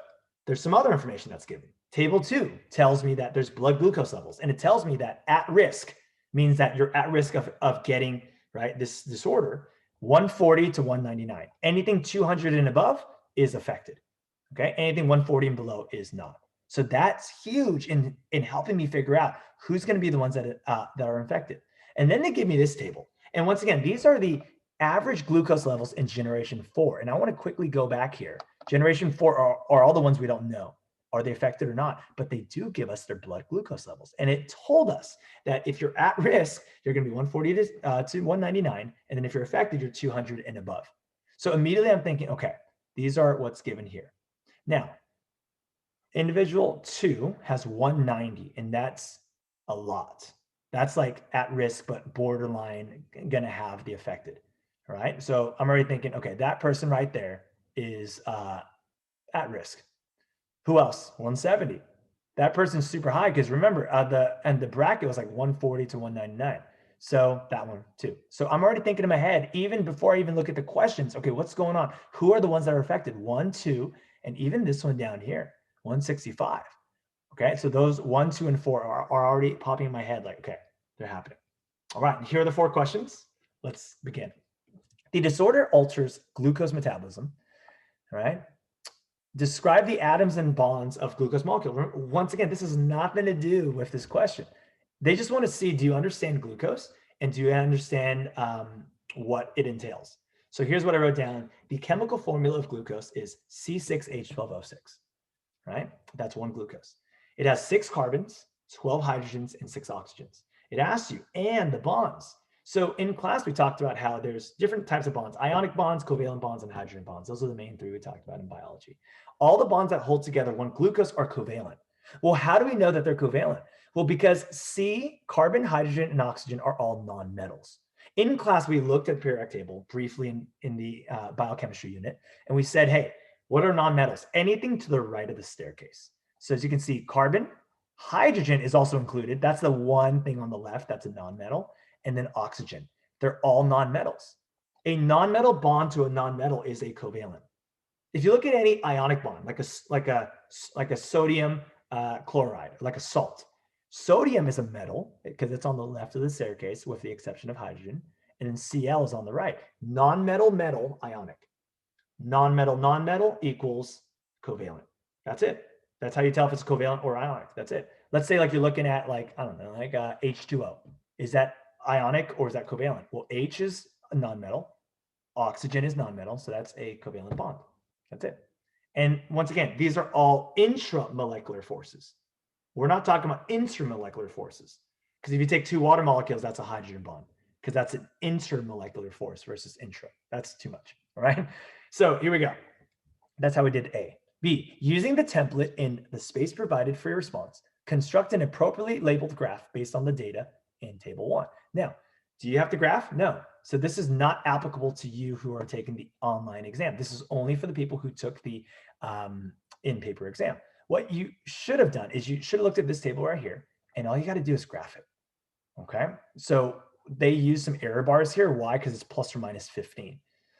there's some other information that's given. Table 2 tells me that there's blood glucose levels, and it tells me that at risk means that you're at risk of getting, right, this disorder, 140 to 199. Anything 200 and above is affected, okay? Anything 140 and below is not. So that's huge in helping me figure out who's going to be the ones that are infected. And then they give me this table. And once again, these are the average glucose levels in generation 4. And I want to quickly go back here. Generation 4 are all the ones we don't know. Are they affected or not? But they do give us their blood glucose levels. And it told us that if you're at risk, you're going to be 140 to 199. And then if you're affected, you're 200 and above. So immediately I'm thinking, okay, these are what's given here. Now, individual 2 has 190, and that's a lot. That's like at risk, but borderline going to have the affected, all right? So I'm already thinking, okay, that person right there is at risk. Who else? 170. That person's super high because remember, the bracket was like 140 to 199. So that one too. So I'm already thinking in my head, even before I even look at the questions, okay, what's going on? Who are the ones that are affected? 1, 2, and even this one down here, 165. Okay, so those 1, 2, and 4 are already popping in my head like, okay, they're happening. All right, here are the 4 questions. Let's begin. The disorder alters glucose metabolism, all right? Describe the atoms and bonds of glucose molecule. Once again, this has nothing to do with this question. They just want to see, do you understand glucose? And do you understand what it entails? So here's what I wrote down. The chemical formula of glucose is C6H12O6, right? That's 1 glucose. It has 6 carbons, 12 hydrogens, and 6 oxygens. It asks you, and the bonds. So in class, we talked about how there's different types of bonds: ionic bonds, covalent bonds, and hydrogen bonds. Those are the main 3 we talked about in biology. All the bonds that hold together 1 glucose are covalent. Well, how do we know that they're covalent? Well, because C, carbon, hydrogen, and oxygen are all nonmetals. In class, we looked at the periodic table briefly in the biochemistry unit, and we said, hey, what are nonmetals? Anything to the right of the staircase. So as you can see, carbon, hydrogen is also included. That's the one thing on the left that's a nonmetal. And then oxygen. They're all nonmetals. A nonmetal bond to a nonmetal is a covalent. If you look at any ionic bond, like a sodium chloride, like a salt, sodium is a metal because it's on the left of the staircase with the exception of hydrogen, and then Cl is on the right. Non-metal, metal, ionic. Non-metal, non-metal equals covalent. That's it. That's how you tell if it's covalent or ionic. That's it. Let's say like you're looking at like, I don't know, like H2O. Is that ionic or is that covalent? Well, H is a nonmetal, oxygen is nonmetal, so that's a covalent bond. That's it. And once again, these are all intramolecular forces. We're not talking about intermolecular forces, because if you take 2 water molecules, that's a hydrogen bond, because that's an intermolecular force versus intra. That's too much, all right? So here we go. That's how we did A. B, using the template in the space provided for your response, construct an appropriately labeled graph based on the data in table 1. Now, do you have the graph? No. So this is not applicable to you who are taking the online exam. This is only for the people who took the in-paper exam. What you should have done is you should have looked at this table right here, and all you got to do is graph it, okay? So they use some error bars here. Why? Because it's plus or minus 15.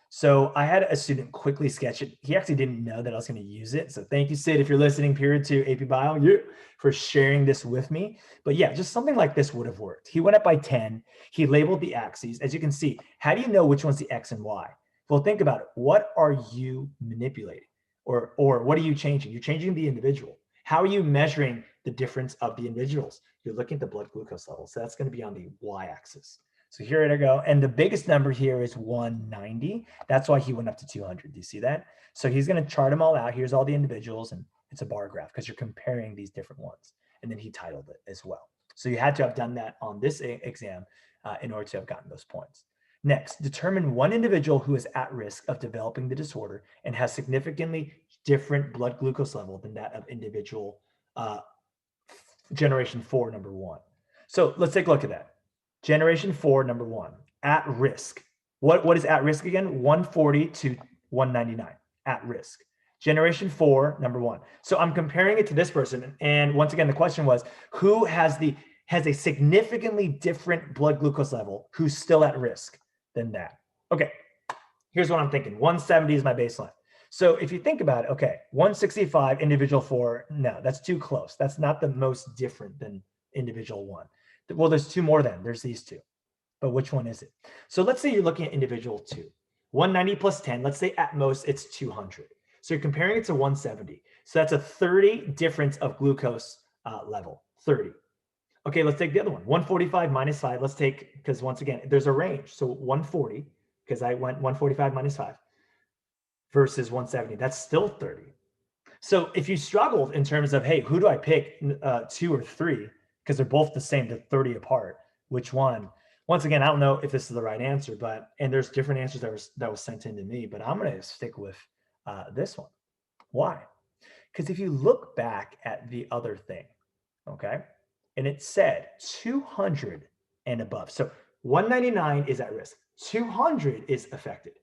So I had a student quickly sketch it. He actually didn't know that I was going to use it. So thank you, Sid, if you're listening, period to AP Bio, you for sharing this with me. But yeah, just something like this would have worked. He went up by 10. He labeled the axes. As you can see, how do you know which one's the X and Y? Well, think about it. What are you manipulating? Or what are you changing? You're changing the individual. How are you measuring the difference of the individuals? You're looking at the blood glucose level. So that's going to be on the Y-axis. So here I go. And the biggest number here is 190. That's why he went up to 200. Do you see that? So he's going to chart them all out. Here's all the individuals, and it's a bar graph because you're comparing these different ones. And then he titled it as well. So you had to have done that on this exam in order to have gotten those points. Next, determine one individual who is at risk of developing the disorder and has significantly different blood glucose level than that of individual generation 4, number 1. So let's take a look at that. Generation 4, number 1, at risk. What is at risk again? 140 to 199, at risk. Generation 4, number 1. So I'm comparing it to this person. And once again, the question was, who has a significantly different blood glucose level who's still at risk than that? Okay, here's what I'm thinking. 170 is my baseline. So if you think about it, okay, 165, individual 4, no, that's too close. That's not the most different than individual 1. Well, there's 2 more then. There's these 2. But which one is it? So let's say you're looking at individual 2. 190 plus 10, let's say at most it's 200. So you're comparing it to 170. So that's a 30 difference of glucose level, 30. Okay, let's take the other one. 145 minus 5. Let's take, because once again, there's a range. So 140, because I went 145 minus 5 versus 170. That's still 30. So if you struggled in terms of, hey, who do I pick, 2 or 3? Because they're both the same, they're 30 apart. Which one? Once again, I don't know if this is the right answer, and there's different answers that was sent in to me, but I'm going to stick with this one. Why? Because if you look back at the other thing, okay, and it said 200 and above. So 199 is at risk. 200 is affected.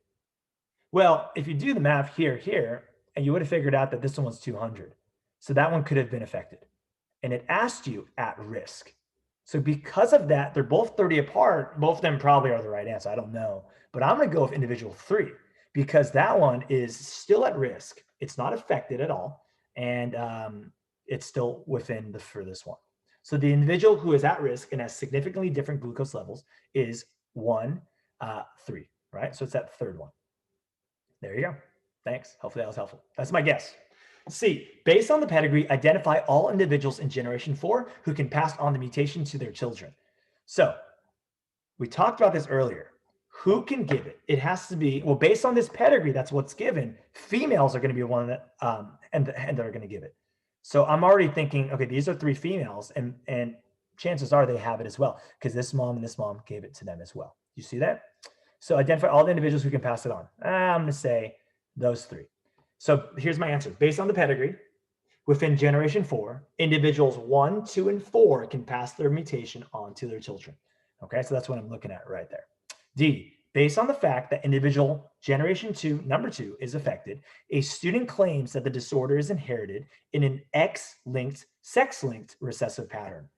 Well, if you do the math here, and you would have figured out that this one was 200. So that one could have been affected. And it asked you at risk. So because of that, they're both 30 apart. Both of them probably are the right answer. I don't know. But I'm going to go with individual 3 because that one is still at risk. It's not affected at all. And it's still within the furthest one. So the individual who is at risk and has significantly different glucose levels is 1, 3, right? So it's that third one. There you go. Thanks. Hopefully that was helpful. That's my guess. C, based on the pedigree, identify all individuals in generation 4 who can pass on the mutation to their children. So we talked about this earlier. Who can give it? It has to be, well, based on this pedigree, that's what's given. Females are going to be one that, and that are going to give it. So I'm already thinking, okay, these are 3 females, and chances are they have it as well, because this mom and this mom gave it to them as well. You see that? So identify all the individuals who can pass it on. I'm going to say those 3. So here's my answer. Based on the pedigree, within generation 4, individuals 1, 2, and 4 can pass their mutation on to their children. Okay, so that's what I'm looking at right there. D, based on the fact that individual generation 2, number 2, is affected, a student claims that the disorder is inherited in an X-linked, sex-linked recessive pattern.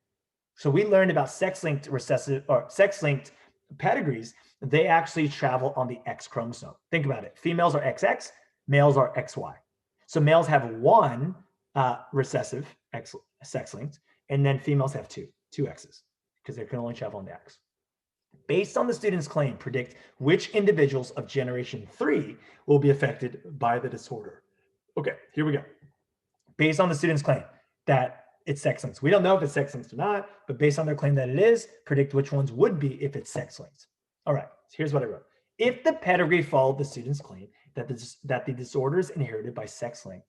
So we learned about sex-linked recessive or sex-linked pedigrees. They actually travel on the X chromosome. Think about it. Females are XX, males are XY. So males have 1 recessive X sex-linked, and then females have 2 X's, because they can only travel on the X. Based on the student's claim, predict which individuals of generation 3 will be affected by the disorder. Okay, here we go. Based on the student's claim that it's sex-linked. We don't know if it's sex-linked or not, but based on their claim that it is, predict which ones would be if it's sex-linked. All right, so here's what I wrote. If the pedigree followed the student's claim that the disorder is inherited by sex-linked,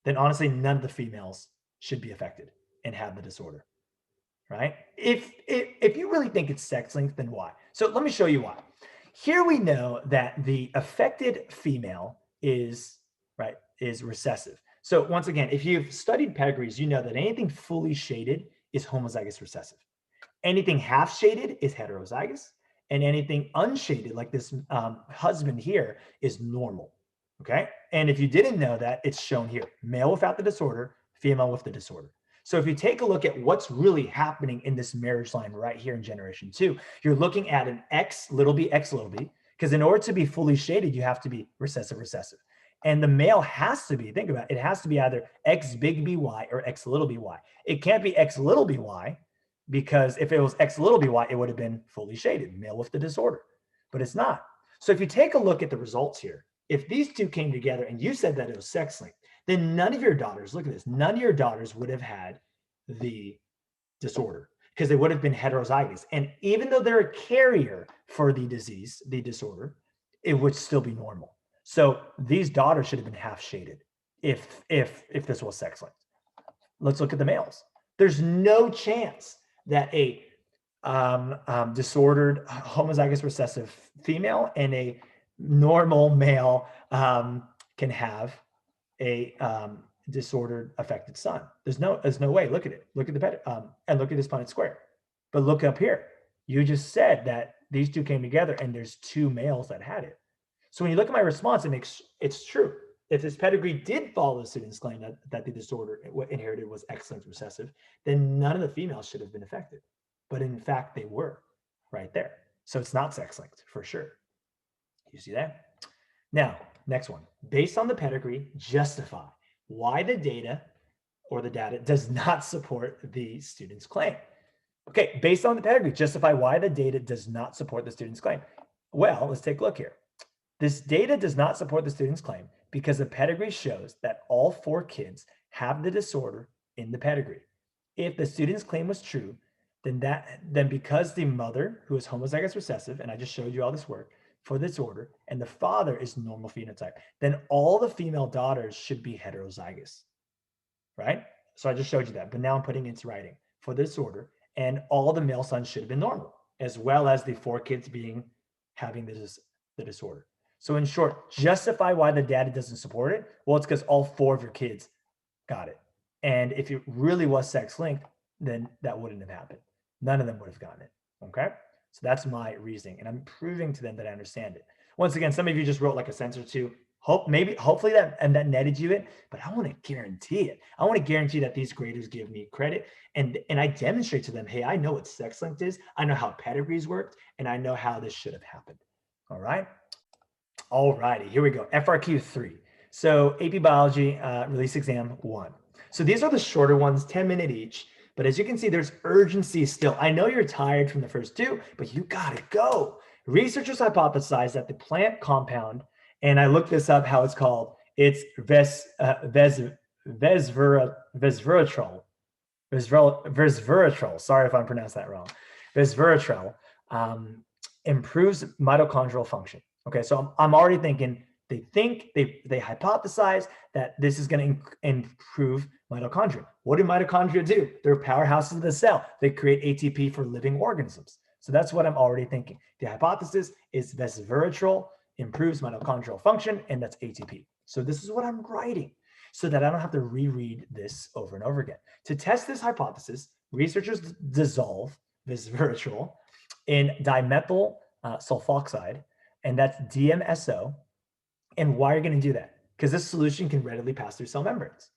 then honestly, none of the females should be affected and have the disorder, right? If you really think it's sex-linked, then why? So let me show you why. Here we know that the affected female is recessive. So once again, if you've studied pedigrees, you know that anything fully shaded is homozygous recessive. Anything half shaded is heterozygous, and anything unshaded, like this husband here, is normal. Okay. And if you didn't know that, it's shown here: male without the disorder, female with the disorder. So if you take a look at what's really happening in this marriage line right here in generation 2, you're looking at an X little b, because Because in order to be fully shaded, you have to be recessive. And the male has to be, think about it, it has to be either X big BY or X little BY. It can't be X little BY, because if it was X little BY, it would have been fully shaded, male with the disorder, but it's not. So if you take a look at the results here, if these two came together and you said that it was sex-linked, then none of your daughters, look at this, none of your daughters would have had the disorder, because they would have been heterozygous. And even though they're a carrier for the disease, the disorder, it would still be normal. So these daughters should have been half shaded if this was sex-linked. Let's look at the males. There's no chance that a disordered homozygous recessive female and a normal male can have a disordered affected son. There's no way. Look at it. Look at the and look at this Punnett square. But look up here. You just said that these two came together and there's two males that had it. So when you look at my response, it's true. If this pedigree did follow the student's claim that the disorder inherited was X-linked recessive, then none of the females should have been affected. But in fact, they were right there. So it's not sex-linked for sure. You see that? Now, next one. Based on the pedigree, justify why the data does not support the student's claim. Okay, based on the pedigree, justify why the data does not support the student's claim. Well, let's take a look here. This data does not support the student's claim because the pedigree shows that all 4 kids have the disorder in the pedigree. If the student's claim was true, then because the mother, who is homozygous recessive, and I just showed you all this work for this order, and the father is normal phenotype, then all the female daughters should be heterozygous, right? So I just showed you that, but now I'm putting it into writing for this order, and all the male sons should have been normal, as well as the 4 kids having the disorder. So in short, justify why the data doesn't support it. Well, it's because all 4 of your kids got it. And if it really was sex-linked, then that wouldn't have happened. None of them would have gotten it, okay? So that's my reasoning, and I'm proving to them that I understand it. Once again, some of you just wrote like a sentence or two. Hopefully that netted you it, but I want to guarantee it. I want to guarantee that these graders give me credit, and I demonstrate to them, hey, I know what sex-linked is, I know how pedigrees worked, and I know how this should have happened, all right? All righty, here we go, FRQ 3. So AP Biology Release Exam 1. So these are the shorter ones, 10-minute each. But as you can see, there's urgency still. I know you're tired from the first 2, but you gotta go. Researchers hypothesized that the plant compound, and I looked this up how it's called, it's resveratrol. Sorry if I'm pronouncing that wrong. Resveratrol improves mitochondrial function. Okay, so I'm already thinking, they hypothesize that this is going to improve mitochondria. What do mitochondria do? They're powerhouses of the cell. They create ATP for living organisms. So that's what I'm already thinking. The hypothesis is resveratrol improves mitochondrial function, and that's ATP. So this is what I'm writing so that I don't have to reread this over and over again. To test this hypothesis, researchers dissolve resveratrol in dimethyl sulfoxide, and that's DMSO. And why are you going to do that? Because this solution can readily pass through cell membranes.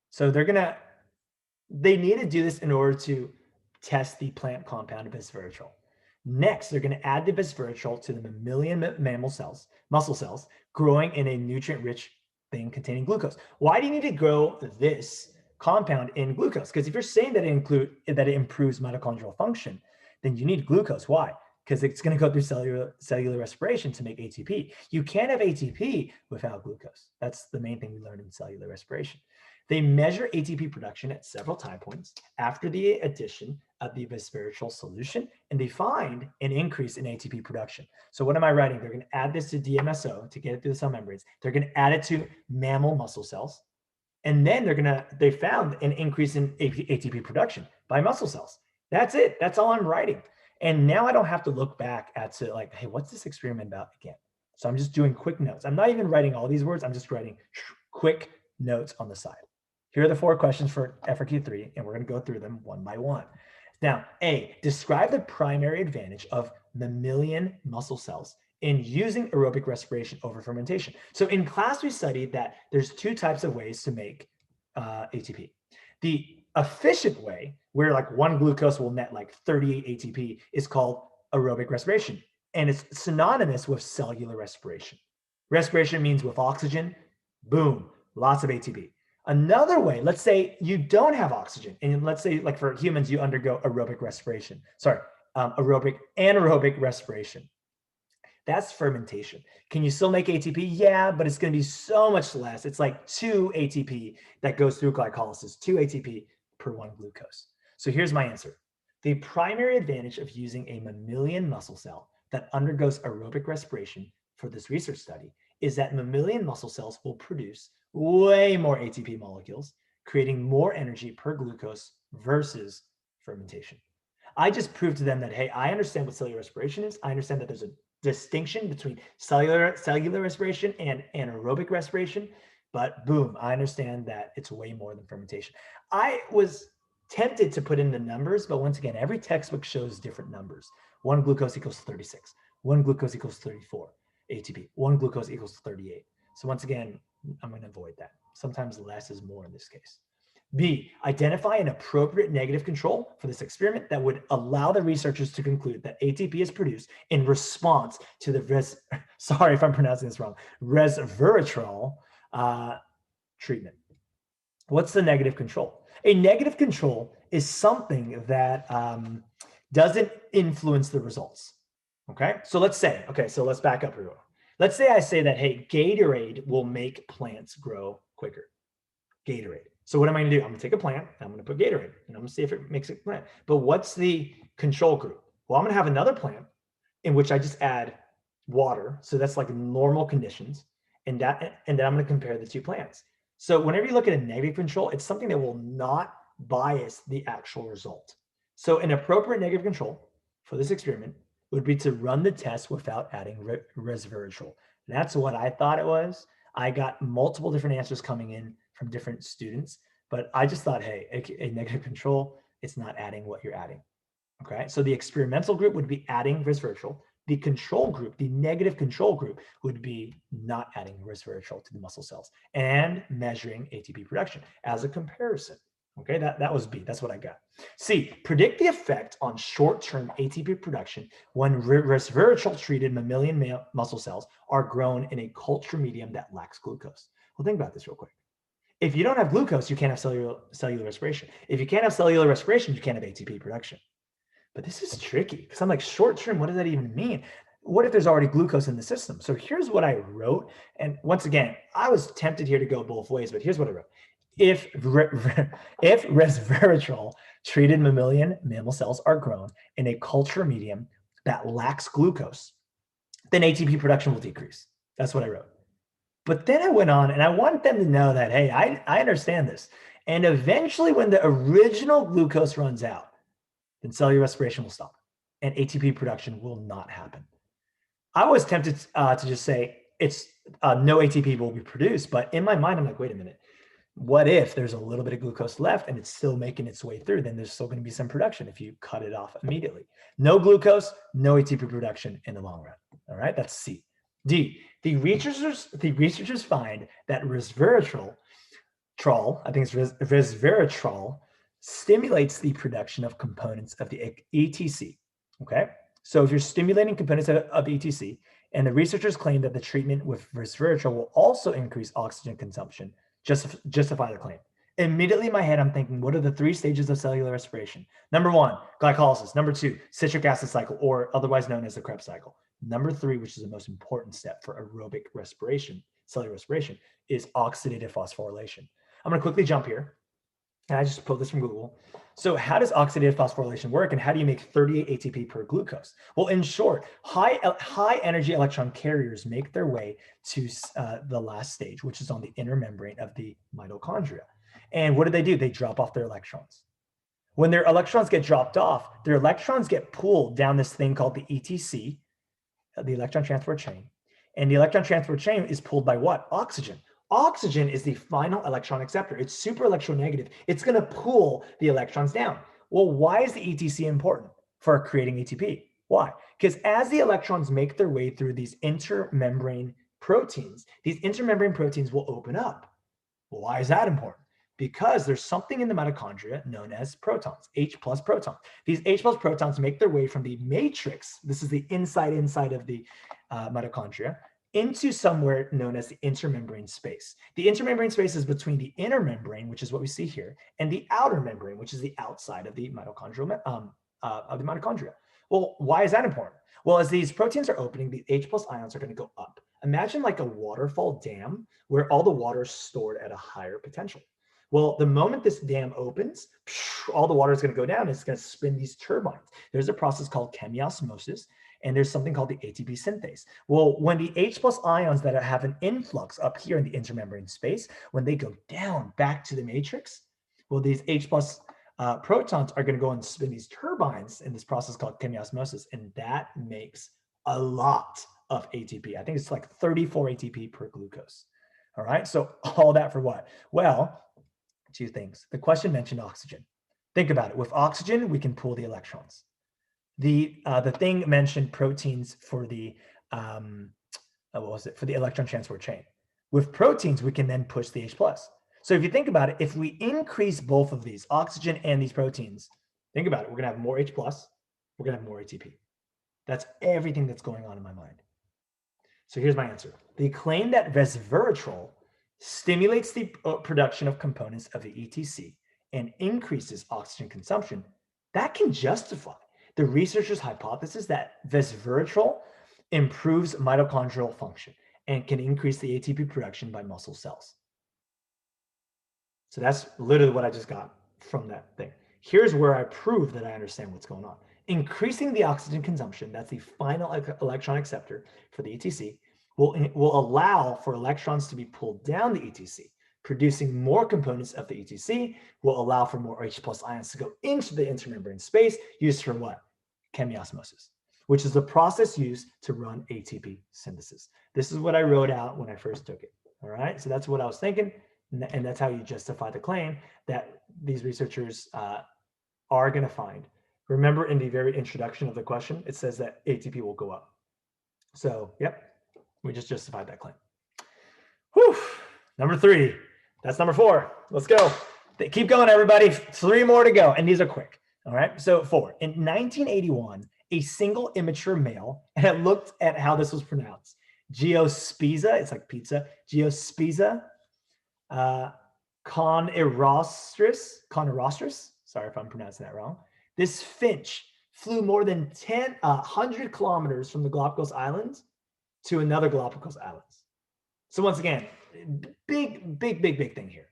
So they need to do this in order to test the plant compound of resveratrol. Next, they're going to add the resveratrol to the mammalian muscle cells, growing in a nutrient-rich thing containing glucose. Why do you need to grow this compound in glucose? Because if you're saying that it improves mitochondrial function, then you need glucose. Why? Because it's going to go through cellular respiration to make ATP. You can't have ATP without glucose. That's the main thing we learned in cellular respiration. They measure ATP production at several time points after the addition of the resveratrol solution, and they find an increase in ATP production. So what am I writing? They're going to add this to DMSO to get it through the cell membranes. They're going to add it to mammal muscle cells, and then they found an increase in ATP production by muscle cells. That's it. That's all I'm writing. And now I don't have to look back at like, hey, what's this experiment about again? So I'm just doing quick notes. I'm not even writing all these words. I'm just writing quick notes on the side. Here are the 4 questions for FRQ 3, and we're going to go through them one by one. Now, A, describe the primary advantage of mammalian muscle cells in using aerobic respiration over fermentation. So in class, we studied that there's 2 types of ways to make ATP. The efficient way, where like 1 glucose will net like 38 ATP, is called aerobic respiration. and it's synonymous with cellular respiration. Respiration means with oxygen, boom, lots of ATP. Another way, let's say you don't have oxygen, and let's say like for humans, you undergo aerobic respiration. Anaerobic respiration. That's fermentation. Can you still make ATP? Yeah, but it's going to be so much less. It's like 2 ATP that goes through glycolysis, 2 ATP per 1 glucose. So here's my answer. The primary advantage of using a mammalian muscle cell that undergoes aerobic respiration for this research study is that mammalian muscle cells will produce way more ATP molecules, creating more energy per glucose versus fermentation. I just proved to them that, hey, I understand what cellular respiration is. I understand that there's a distinction between cellular respiration and anaerobic respiration, but boom, I understand that it's way more than fermentation. I was tempted to put in the numbers, but once again, every textbook shows different numbers. 1 glucose equals 36, 1 glucose equals 34 ATP, 1 glucose equals 38. So once again, I'm going to avoid that. Sometimes less is more in this case. B, identify an appropriate negative control for this experiment that would allow the researchers to conclude that ATP is produced in response to the sorry if I'm pronouncing this wrong, resveratrol treatment. What's the negative control? A negative control is something that doesn't influence the results. Okay, so let's back up here. Let's say I say that, hey, Gatorade will make plants grow quicker. Gatorade. So what am I going to do? I'm going to take a plant, I'm going to put Gatorade, and I'm going to see if it makes it plant. But what's the control group? Well, I'm going to have another plant in which I just add water. So that's like normal conditions. And then I'm going to compare the two plants. So whenever you look at a negative control, it's something that will not bias the actual result. So an appropriate negative control for this experiment would be to run the test without adding resveratrol. That's what I thought it was. I got multiple different answers coming in from different students, but I just thought, hey, a negative control, it's not adding what you're adding. Okay, so the experimental group would be adding resveratrol. The control group, the negative control group, would be not adding resveratrol to the muscle cells and measuring ATP production as a comparison. Okay, that was B. That's what I got. C, predict the effect on short-term ATP production when resveratrol-treated mammalian muscle cells are grown in a culture medium that lacks glucose. Well, think about this real quick. If you don't have glucose, you can't have cellular respiration. If you can't have cellular respiration, you can't have ATP production. But this is tricky because I'm like, short-term, what does that even mean? What if there's already glucose in the system? So here's what I wrote. And once again, I was tempted here to go both ways, but here's what I wrote. If resveratrol treated mammalian mammal cells are grown in a culture medium that lacks glucose, then ATP production will decrease. That's what I wrote. But then I went on and I want them to know that, hey, I understand this. And eventually when the original glucose runs out, then cellular respiration will stop and ATP production will not happen. I was tempted to just say it's no ATP will be produced, but in my mind, I'm like, wait a minute. What if there's a little bit of glucose left and it's still making its way through? Then there's still going to be some production if you cut it off immediately. No glucose, no ATP production in the long run. All right, that's C. D, the researchers find that resveratrol, stimulates the production of components of the ETC. Okay, so if you're stimulating components of ETC, and the researchers claim that the treatment with resveratrol will also increase oxygen consumption, justify the claim. Immediately in my head, I'm thinking, what are the 3 stages of cellular respiration? Number 1, glycolysis. Number 2, citric acid cycle, or otherwise known as the Krebs cycle. Number 3, which is the most important step for aerobic respiration, cellular respiration, is oxidative phosphorylation. I'm going to quickly jump here. And I just pulled this from Google. So how does oxidative phosphorylation work, and how do you make 38 ATP per glucose? Well, in short, high energy electron carriers make their way to the last stage, which is on the inner membrane of the mitochondria. And what do? They drop off their electrons. When their electrons get dropped off, their electrons get pulled down this thing called the ETC, the electron transport chain. And the electron transport chain is pulled by what? Oxygen. Oxygen is the final electron acceptor. It's super electronegative. It's going to pull the electrons down. Well, why is the ETC important for creating ATP? Why? Because as the electrons make their way through these intermembrane proteins, these intermembrane proteins will open up. Well, why is that important? Because there's something in the mitochondria known as protons, H plus protons. These H plus protons make their way from the matrix, this is the inside of the mitochondria, into somewhere known as the intermembrane space. The intermembrane space is between the inner membrane, which is what we see here, and the outer membrane, which is the outside of the mitochondrial Well, why is that important? Well, as these proteins are opening, the H plus ions are going to go up. Imagine like a waterfall dam where all the water is stored at a higher potential. Well, the moment this dam opens, all the water is going to go down. It's going to spin these turbines. There's a process called chemiosmosis, and there's something called the ATP synthase. Well, when the H plus ions that have an influx up here in the intermembrane space, when they go down back to the matrix, well, these H plus protons are going to go and spin these turbines in this process called chemiosmosis, and that makes a lot of ATP. I think it's like 34 ATP per glucose. All right, so all that for what? Well, two things. The question mentioned oxygen. Think about it. With oxygen, we can pull the electrons. The thing mentioned proteins for the for the electron transport chain. With proteins, we can then push the H plus. So if you think about it, if we increase both of these, oxygen and these proteins, think about it. We're going to have more H plus. We're going to have more ATP. That's everything that's going on in my mind. So here's my answer. The claim that resveratrol stimulates the production of components of the ETC and increases oxygen consumption, that can justify the researchers' hypothesis that resveratrol improves mitochondrial function and can increase the ATP production by muscle cells. So that's literally what I just got from that thing. Here's where I prove that I understand what's going on. Increasing the oxygen consumption, that's the final electron acceptor for the ETC, will allow for electrons to be pulled down the ETC. Producing more components of the ETC will allow for more H plus ions to go into the intermembrane space, used for what? Chemiosmosis, which is the process used to run ATP synthesis. This is what I wrote out when I first took it. All right, so that's what I was thinking, and that's how you justify the claim that these researchers are going to find. Remember, in the very introduction of the question, it says that ATP will go up. So, yep, we just justified that claim. Whew. Number 3. That's number 4. Let's go. Keep going, everybody. 3 more to go, and these are quick. All right. So 4. In 1981, a single immature male, and I looked at how this was pronounced. Geospiza, it's like pizza. Geospiza conerostris. Sorry if I'm pronouncing that wrong. This finch flew more than 100 kilometers from the Galapagos Islands to another Galapagos Islands. So once again, big thing here.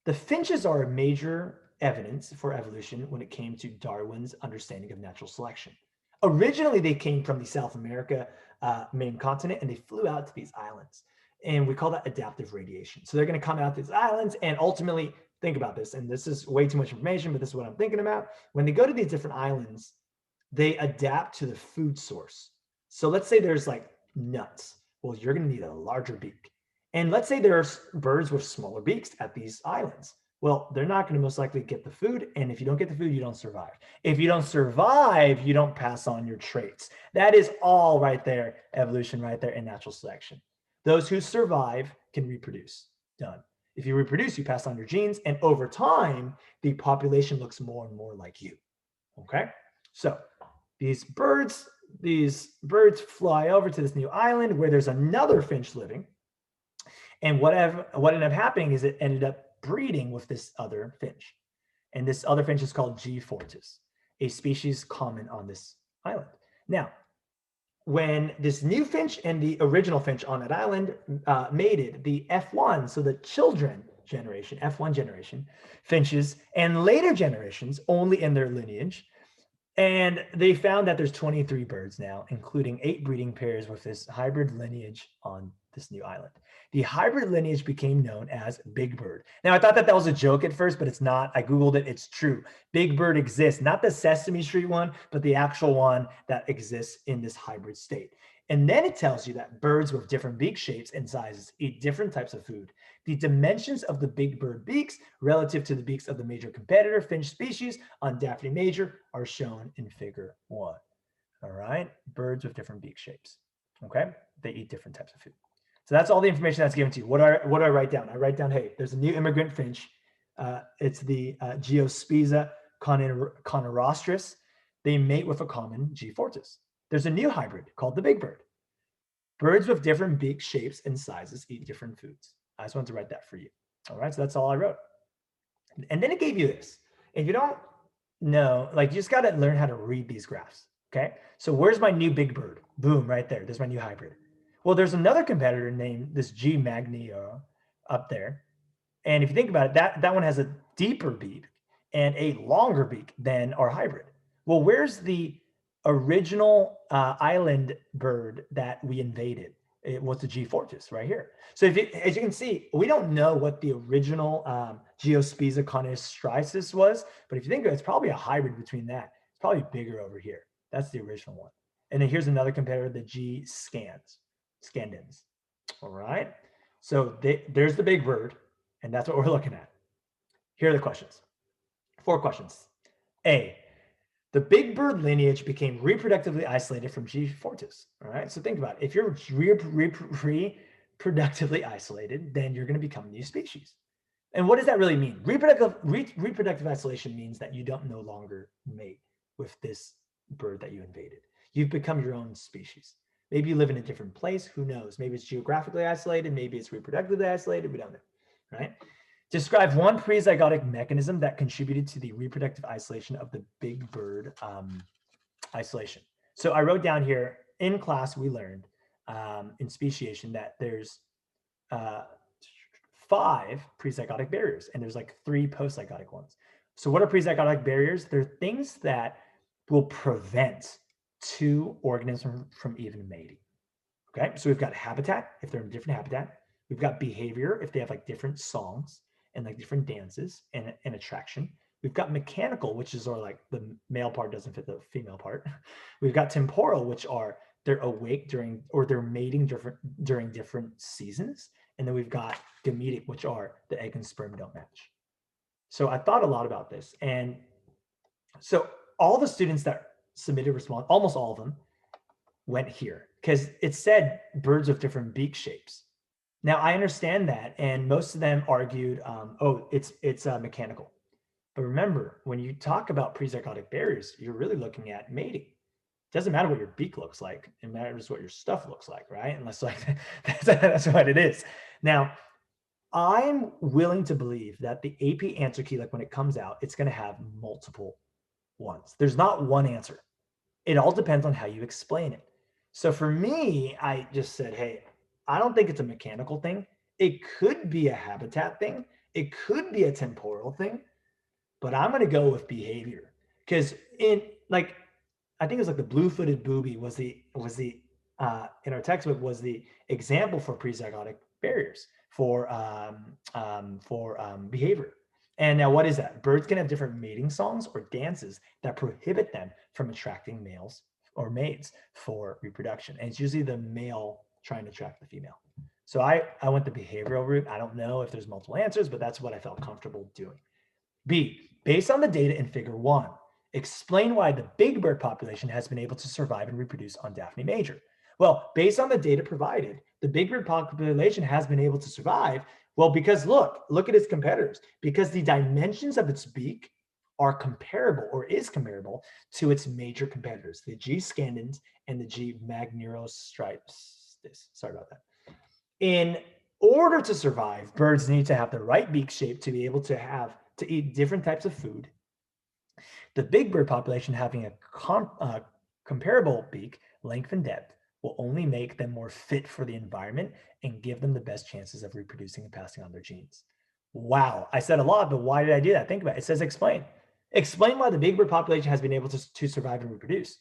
The finches are a major evidence for evolution when it came to Darwin's understanding of natural selection. Originally, they came from the South America main continent, and they flew out to these islands. And we call that adaptive radiation. So they're going to come out to these islands and ultimately, think about this, and this is way too much information, but this is what I'm thinking about. When they go to these different islands, they adapt to the food source. So let's say there's like nuts. Well, you're going to need a larger beak. And let's say there's birds with smaller beaks at these islands. Well, they're not going to most likely get the food. And if you don't get the food, you don't survive. If you don't survive, you don't pass on your traits. That is all right there, evolution right there in natural selection. Those who survive can reproduce. Done. If you reproduce, you pass on your genes. And over time, the population looks more and more like you. Okay? So these birds fly over to this new island where there's another finch living. And what ended up happening is it ended up breeding with this other finch. And this other finch is called G. fortis, a species common on this island. Now, when this new finch and the original finch on that island mated, the F1, so the children generation, F1 generation, finches, and later generations only in their lineage. And they found that there's 23 birds now, including 8 breeding pairs with this hybrid lineage on this new island. The hybrid lineage became known as Big Bird. Now, I thought that was a joke at first, but it's not. I Googled it. It's true. Big Bird exists, not the Sesame Street one, but the actual one that exists in this hybrid state. And then it tells you that birds with different beak shapes and sizes eat different types of food. The dimensions of the Big Bird beaks relative to the beaks of the major competitor finch species on Daphne major are shown in figure 1. All right, birds with different beak shapes. Okay, they eat different types of food. So that's all the information that's given to you. What do I write down? I write down, hey, there's a new immigrant finch It's the Geospiza conorostris. They mate with a common G. fortis. There's a new hybrid called the big bird. Birds with different beak shapes and sizes eat different foods. I just wanted to write that for you. All right, so that's all I wrote. And then it gave you this. If you don't know, like you just got to learn how to read these graphs. Okay, so where's my new big bird? Boom, right there. There's my new hybrid. Well, there's another competitor named this G. magnio up there. And if you think about it, that one has a deeper beak and a longer beak than our hybrid. Well, where's the original island bird that we invaded? It was the G. fortis right here. So as you can see, we don't know what the original Geospiza conorostris was, but if you think of it, it's probably a hybrid between that. It's probably bigger over here. That's the original one. And then here's another competitor, the G. scandens. All right. So there's the big bird, and that's what we're looking at. Here are the questions. 4 questions. A, the big bird lineage became reproductively isolated from G. fortis. All right. So think about it. If you're reproductively isolated, then you're going to become a new species. And what does that really mean? Reproductive isolation means that you don't no longer mate with this bird that you invaded. You've become your own species. Maybe you live in a different place. Who knows? Maybe it's geographically isolated. Maybe it's reproductively isolated. We don't know, right? Describe one prezygotic mechanism that contributed to the reproductive isolation of the big bird isolation. So I wrote down here, in class, we learned in speciation that there's 5 prezygotic barriers, and there's like 3 postzygotic ones. So what are prezygotic barriers? They're things that will prevent 2 organisms from even mating. Okay, so we've got habitat, if they're in different habitat. We've got behavior, if they have like different songs and like different dances and attraction. We've got mechanical, which is like the male part doesn't fit the female part. We've got temporal, which are they're awake during, or they're mating during different seasons. And then we've got gametic, which are the egg and sperm don't match. So I thought a lot about this. And so all the students that submitted response, almost all of them, went here because it said birds of different beak shapes. Now I understand that, and most of them argued, oh, it's mechanical. But remember, when you talk about prezygotic barriers, you're really looking at mating. It doesn't matter what your beak looks like; it matters what your stuff looks like, right? Unless like that's what it is. Now, I'm willing to believe that the AP answer key, like when it comes out, it's going to have multiple ones. There's not one answer. It all depends on how you explain it. So for me, I just said, hey, I don't think it's a mechanical thing. It could be a habitat thing. It could be a temporal thing, but I'm going to go with behavior because in like, I think it was like the blue-footed booby was the in our textbook was the example for prezygotic barriers for behavior. And now what is that? Birds can have different mating songs or dances that prohibit them from attracting males or mates for reproduction. And it's usually the male trying to attract the female. So I went the behavioral route. I don't know if there's multiple answers, but that's what I felt comfortable doing. B, based on the data in figure 1, explain why the big bird population has been able to survive and reproduce on Daphne major. Well, based on the data provided, the big bird population has been able to survive. Well, because look at its competitors, because the dimensions of its beak are comparable or is comparable to its major competitors, the G. scandens and the G. magnirostris. Sorry about that. In order to survive, birds need to have the right beak shape to be able to eat different types of food. The big bird population having a comparable beak, length, and depth will only make them more fit for the environment and give them the best chances of reproducing and passing on their genes. Wow, I said a lot, but why did I do that? Think about it. It says explain. Explain why the big bird population has been able to survive and reproduce.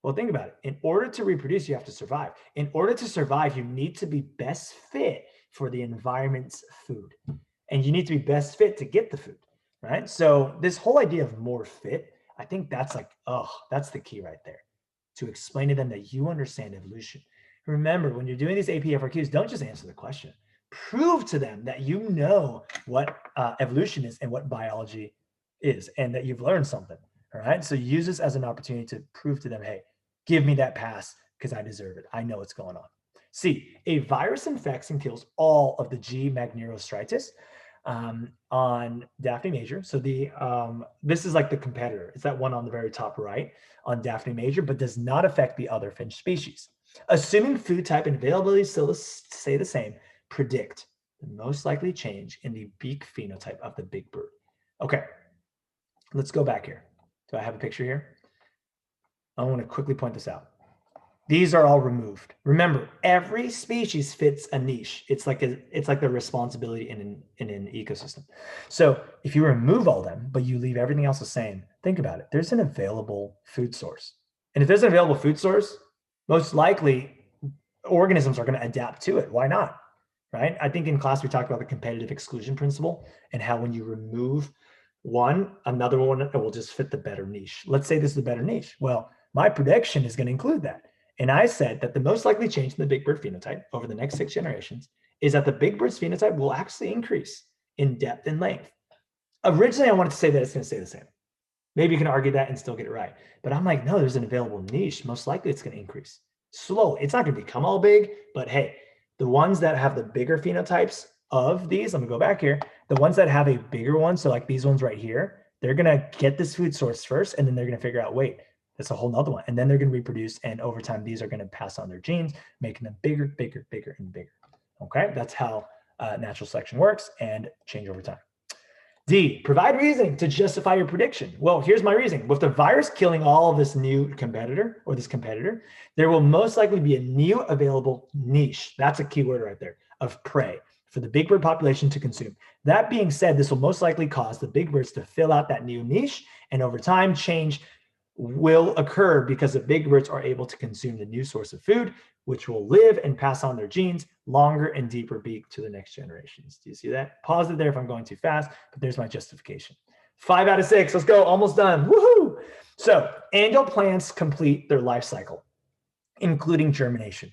Well, think about it. In order to reproduce, you have to survive. In order to survive, you need to be best fit for the environment's food. And you need to be best fit to get the food, right? So this whole idea of more fit, I think that's like, that's the key right there. To explain to them that you understand evolution. Remember, when you're doing these AP FRQs, don't just answer the question. Prove to them that you know what evolution is and what biology is, and that you've learned something, all right? So use this as an opportunity to prove to them, hey, give me that pass because I deserve it. I know what's going on. C, a virus infects and kills all of the G. magnirostris. on Daphne major. So this is like the competitor. It's that one on the very top right on Daphne major, but does not affect the other finch species. Assuming food type and availability still stay the same, predict the most likely change in the beak phenotype of the big bird. Okay, let's go back here. Do I have a picture here? I want to quickly point this out. These are all removed. Remember, every species fits a niche. It's like the responsibility in an ecosystem. So if you remove all them, but you leave everything else the same, think about it. There's an available food source. And if there's an available food source, most likely organisms are going to adapt to it. Why not? Right? I think in class we talked about the competitive exclusion principle and how when you remove one, another one, it will just fit the better niche. Let's say this is the better niche. Well, my prediction is going to include that. And I said that the most likely change in the big bird phenotype over the next 6 generations is that the big bird's phenotype will actually increase in depth and length. Originally, I wanted to say that it's going to stay the same. Maybe you can argue that and still get it right. But I'm like, no, there's an available niche. Most likely it's going to increase. Slow. It's not going to become all big, but hey, the ones that have the bigger phenotypes of these, let me go back here. The ones that have a bigger one, so like these ones right here, they're going to get this food source first, and then they're going to figure out, wait, that's a whole nother one. And then they're going to reproduce. And over time, these are going to pass on their genes, making them bigger, bigger, bigger, and bigger. Okay, that's how natural selection works and change over time. D, provide reasoning to justify your prediction. Well, here's my reasoning. With the virus killing all of this new competitor or this competitor, there will most likely be a new available niche. That's a keyword right there of prey for the big bird population to consume. That being said, this will most likely cause the big birds to fill out that new niche. And over time, change will occur because the big birds are able to consume the new source of food, which will live and pass on their genes, longer and deeper beak to the next generations. Do you see that? Pause it there if I'm going too fast, but there's my justification. 5 out of 6, let's go, almost done, woohoo! So annual plants complete their life cycle, including germination.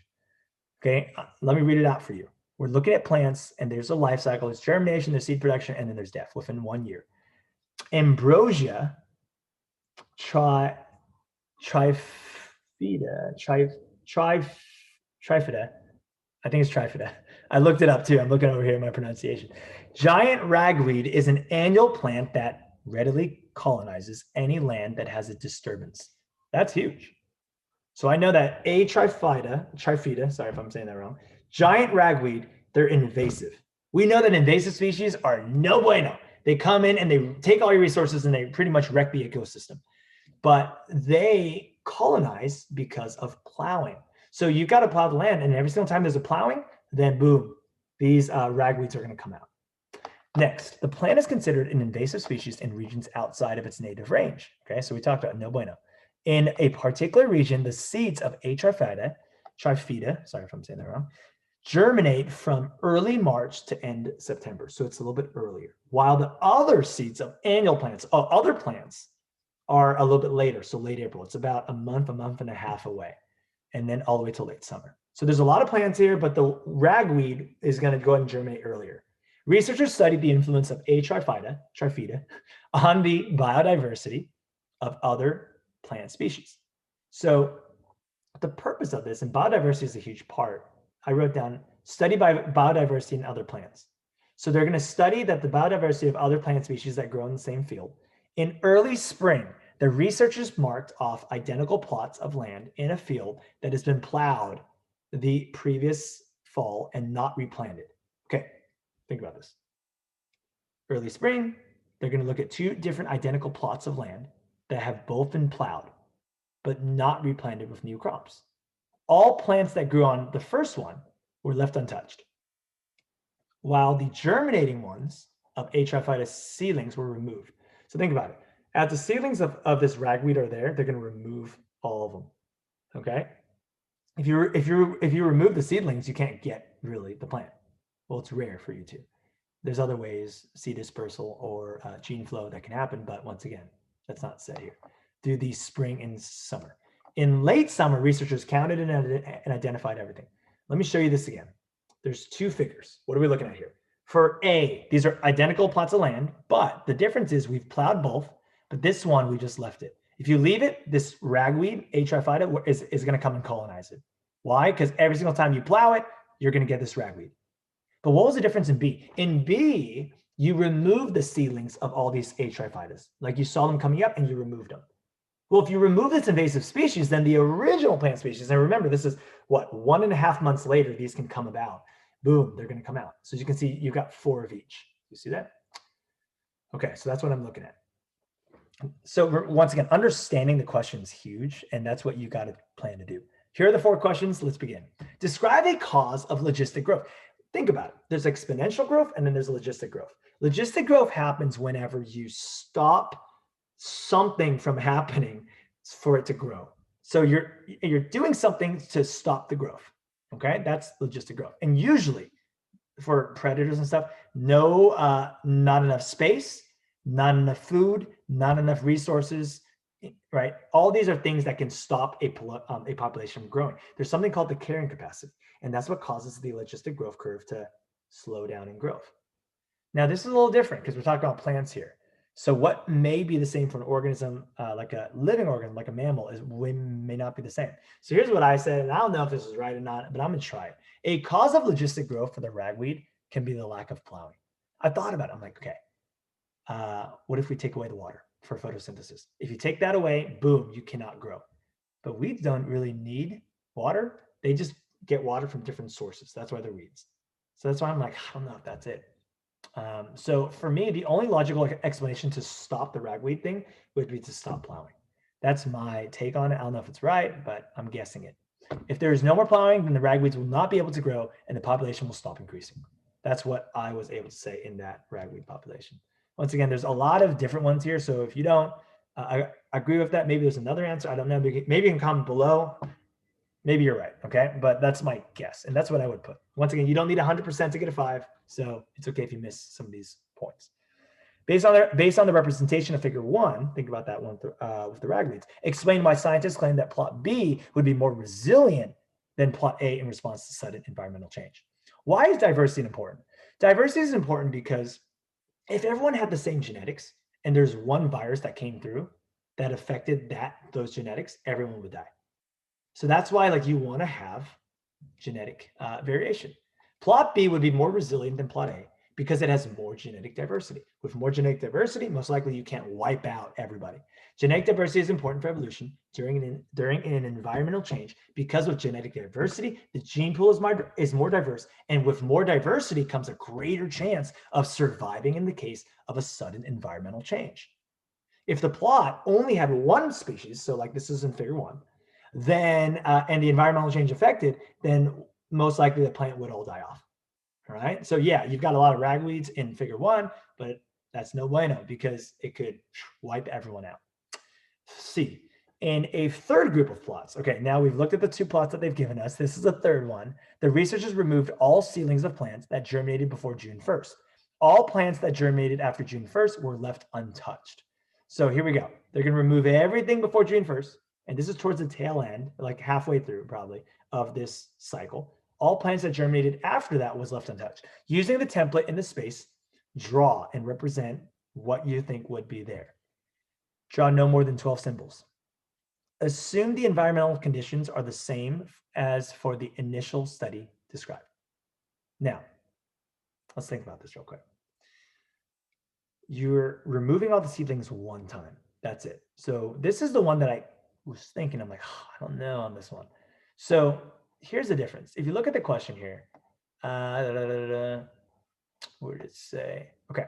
Okay, let me read it out for you. We're looking at plants and there's a life cycle, there's germination, there's seed production, and then there's death within 1 year. Ambrosia, trifida, I think it's trifida. I looked it up too. I'm looking over here at my pronunciation. Giant ragweed is an annual plant that readily colonizes any land that has a disturbance. That's huge. So I know that trifida, sorry if I'm saying that wrong, giant ragweed, they're invasive. We know that invasive species are no bueno. They come in and they take all your resources and they pretty much wreck the ecosystem. But they colonize because of plowing. So you've got to plow the land, and every single time there's a plowing, then boom, these ragweeds are going to come out. Next, the plant is considered an invasive species in regions outside of its native range. Okay, so we talked about no bueno. In a particular region, the seeds of A. trifida, sorry if I'm saying that wrong, germinate from early March to end September. So it's a little bit earlier. While the other seeds of annual plants, other plants, are a little bit later, so late April. It's about a month and a half away, and then all the way till late summer. So there's a lot of plants here, but the ragweed is going to go ahead and germinate earlier. Researchers studied the influence of A. trifida, on the biodiversity of other plant species. So the purpose of this, and biodiversity is a huge part, I wrote down, study biodiversity in other plants. So they're going to study that the biodiversity of other plant species that grow in the same field. In early spring, the researchers marked off identical plots of land in a field that has been plowed the previous fall and not replanted. Okay, think about this. Early spring, they're going to look at 2 different identical plots of land that have both been plowed, but not replanted with new crops. All plants that grew on the first one were left untouched, while the germinating ones of A. trifida seedlings were removed. So think about it. As the seedlings of this ragweed are there, they're going to remove all of them. Okay. If you remove the seedlings, you can't get really the plant. Well, it's rare for you to. There's other ways, seed dispersal or gene flow that can happen, but once again, that's not said here. Do the spring and summer. In late summer, researchers counted and identified everything. Let me show you this again. There's 2 figures. What are we looking at here? For A, these are identical plots of land, but the difference is we've plowed both, but this one, we just left it. If you leave it, this ragweed, A. trifida, is going to come and colonize it. Why? Because every single time you plow it, you're going to get this ragweed. But what was the difference in B? In B, You remove the seedlings of all these Atriphytas. Like you saw them coming up and you removed them. Well, if you remove this invasive species, then the original plant species, and remember, this is what, 1.5 months later, these can come about. Boom, they're going to come out. So as you can see, you've got 4 of each. You see that? Okay, so that's what I'm looking at. So once again, understanding the question is huge, and that's what you got to plan to do. Here are the 4 questions. Let's begin. Describe a cause of logistic growth. Think about it. There's exponential growth, and then there's logistic growth. Logistic growth happens whenever you stop something from happening for it to grow. So you're doing something to stop the growth. Okay, that's logistic growth. And usually for predators and stuff, not enough space, not enough food, not enough resources, right? All these are things that can stop a population from growing. There's something called the carrying capacity, and that's what causes the logistic growth curve to slow down in growth. Now, this is a little different because we're talking about plants here. So what may be the same for an organism, like a living organism, like a mammal, may not be the same. So here's what I said, and I don't know if this is right or not, but I'm going to try it. A cause of logistic growth for the ragweed can be the lack of plowing. I thought about it. I'm like, okay, what if we take away the water for photosynthesis? If you take that away, boom, you cannot grow. But weeds don't really need water. They just get water from different sources. That's why they're weeds. So that's why I'm like, I don't know if that's it. So for me, the only logical explanation to stop the ragweed thing would be to stop plowing. That's my take on it. I don't know if it's right, but I'm guessing it. If there is no more plowing, then the ragweeds will not be able to grow and the population will stop increasing. That's what I was able to say in that ragweed population. Once again, there's a lot of different ones here. So if you don't agree with that, maybe there's another answer. I don't know. Maybe you can comment below. Maybe you're right, okay? But that's my guess, and that's what I would put. Once again, you don't need 100% to get a 5, so it's okay if you miss some of these points. Based on the representation of figure 1, think about that one with the ragweeds, explain why scientists claim that plot B would be more resilient than plot A in response to sudden environmental change. Why is diversity important? Diversity is important because if everyone had the same genetics and there's one virus that came through that affected those genetics, everyone would die. So that's why you want to have genetic variation. Plot B would be more resilient than plot A because it has more genetic diversity. With more genetic diversity, most likely you can't wipe out everybody. Genetic diversity is important for evolution during an environmental change because with genetic diversity, the gene pool is more diverse, and with more diversity comes a greater chance of surviving in the case of a sudden environmental change. If the plot only had one species, so like this is in figure 1, then and the environmental change affected, then most likely the plant would all die off. All right. So yeah, you've got a lot of ragweeds in figure 1, but that's no bueno because it could wipe everyone out. C. In a third group of plots. Okay, now we've looked at the 2 plots that they've given us. This is the third one. The researchers removed all seedlings of plants that germinated before June 1st. All plants that germinated after June 1st were left untouched. So here we go. They're going to remove everything before June 1st. And this is towards the tail end, like halfway through probably, of this cycle. All plants that germinated after that was left untouched. Using the template in the space, draw and represent what you think would be there. Draw no more than 12 symbols. Assume the environmental conditions are the same as for the initial study described. Now, let's think about this real quick. You're removing all the seedlings one time. That's it. So this is the one that I was thinking, I'm like, oh, I don't know on this one. So here's the difference. If you look at the question here, where did it say? Okay.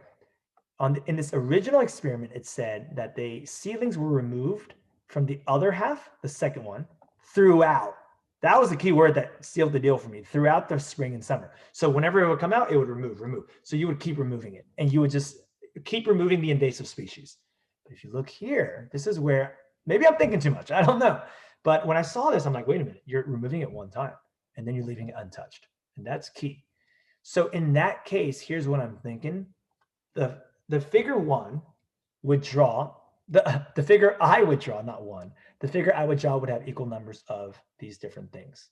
In this original experiment, it said that the seedlings were removed from the other half, the second one, throughout. That was the key word that sealed the deal for me, throughout the spring and summer. So whenever it would come out, it would remove. So you would keep removing it, and you would just keep removing the invasive species. But if you look here, this is where, maybe I'm thinking too much, I don't know. But when I saw this, I'm like, wait a minute, you're removing it one time, and then you're leaving it untouched. And that's key. So in that case, here's what I'm thinking. The figure 1 would draw, the figure I would draw, not 1, the figure I would draw would have equal numbers of these different things.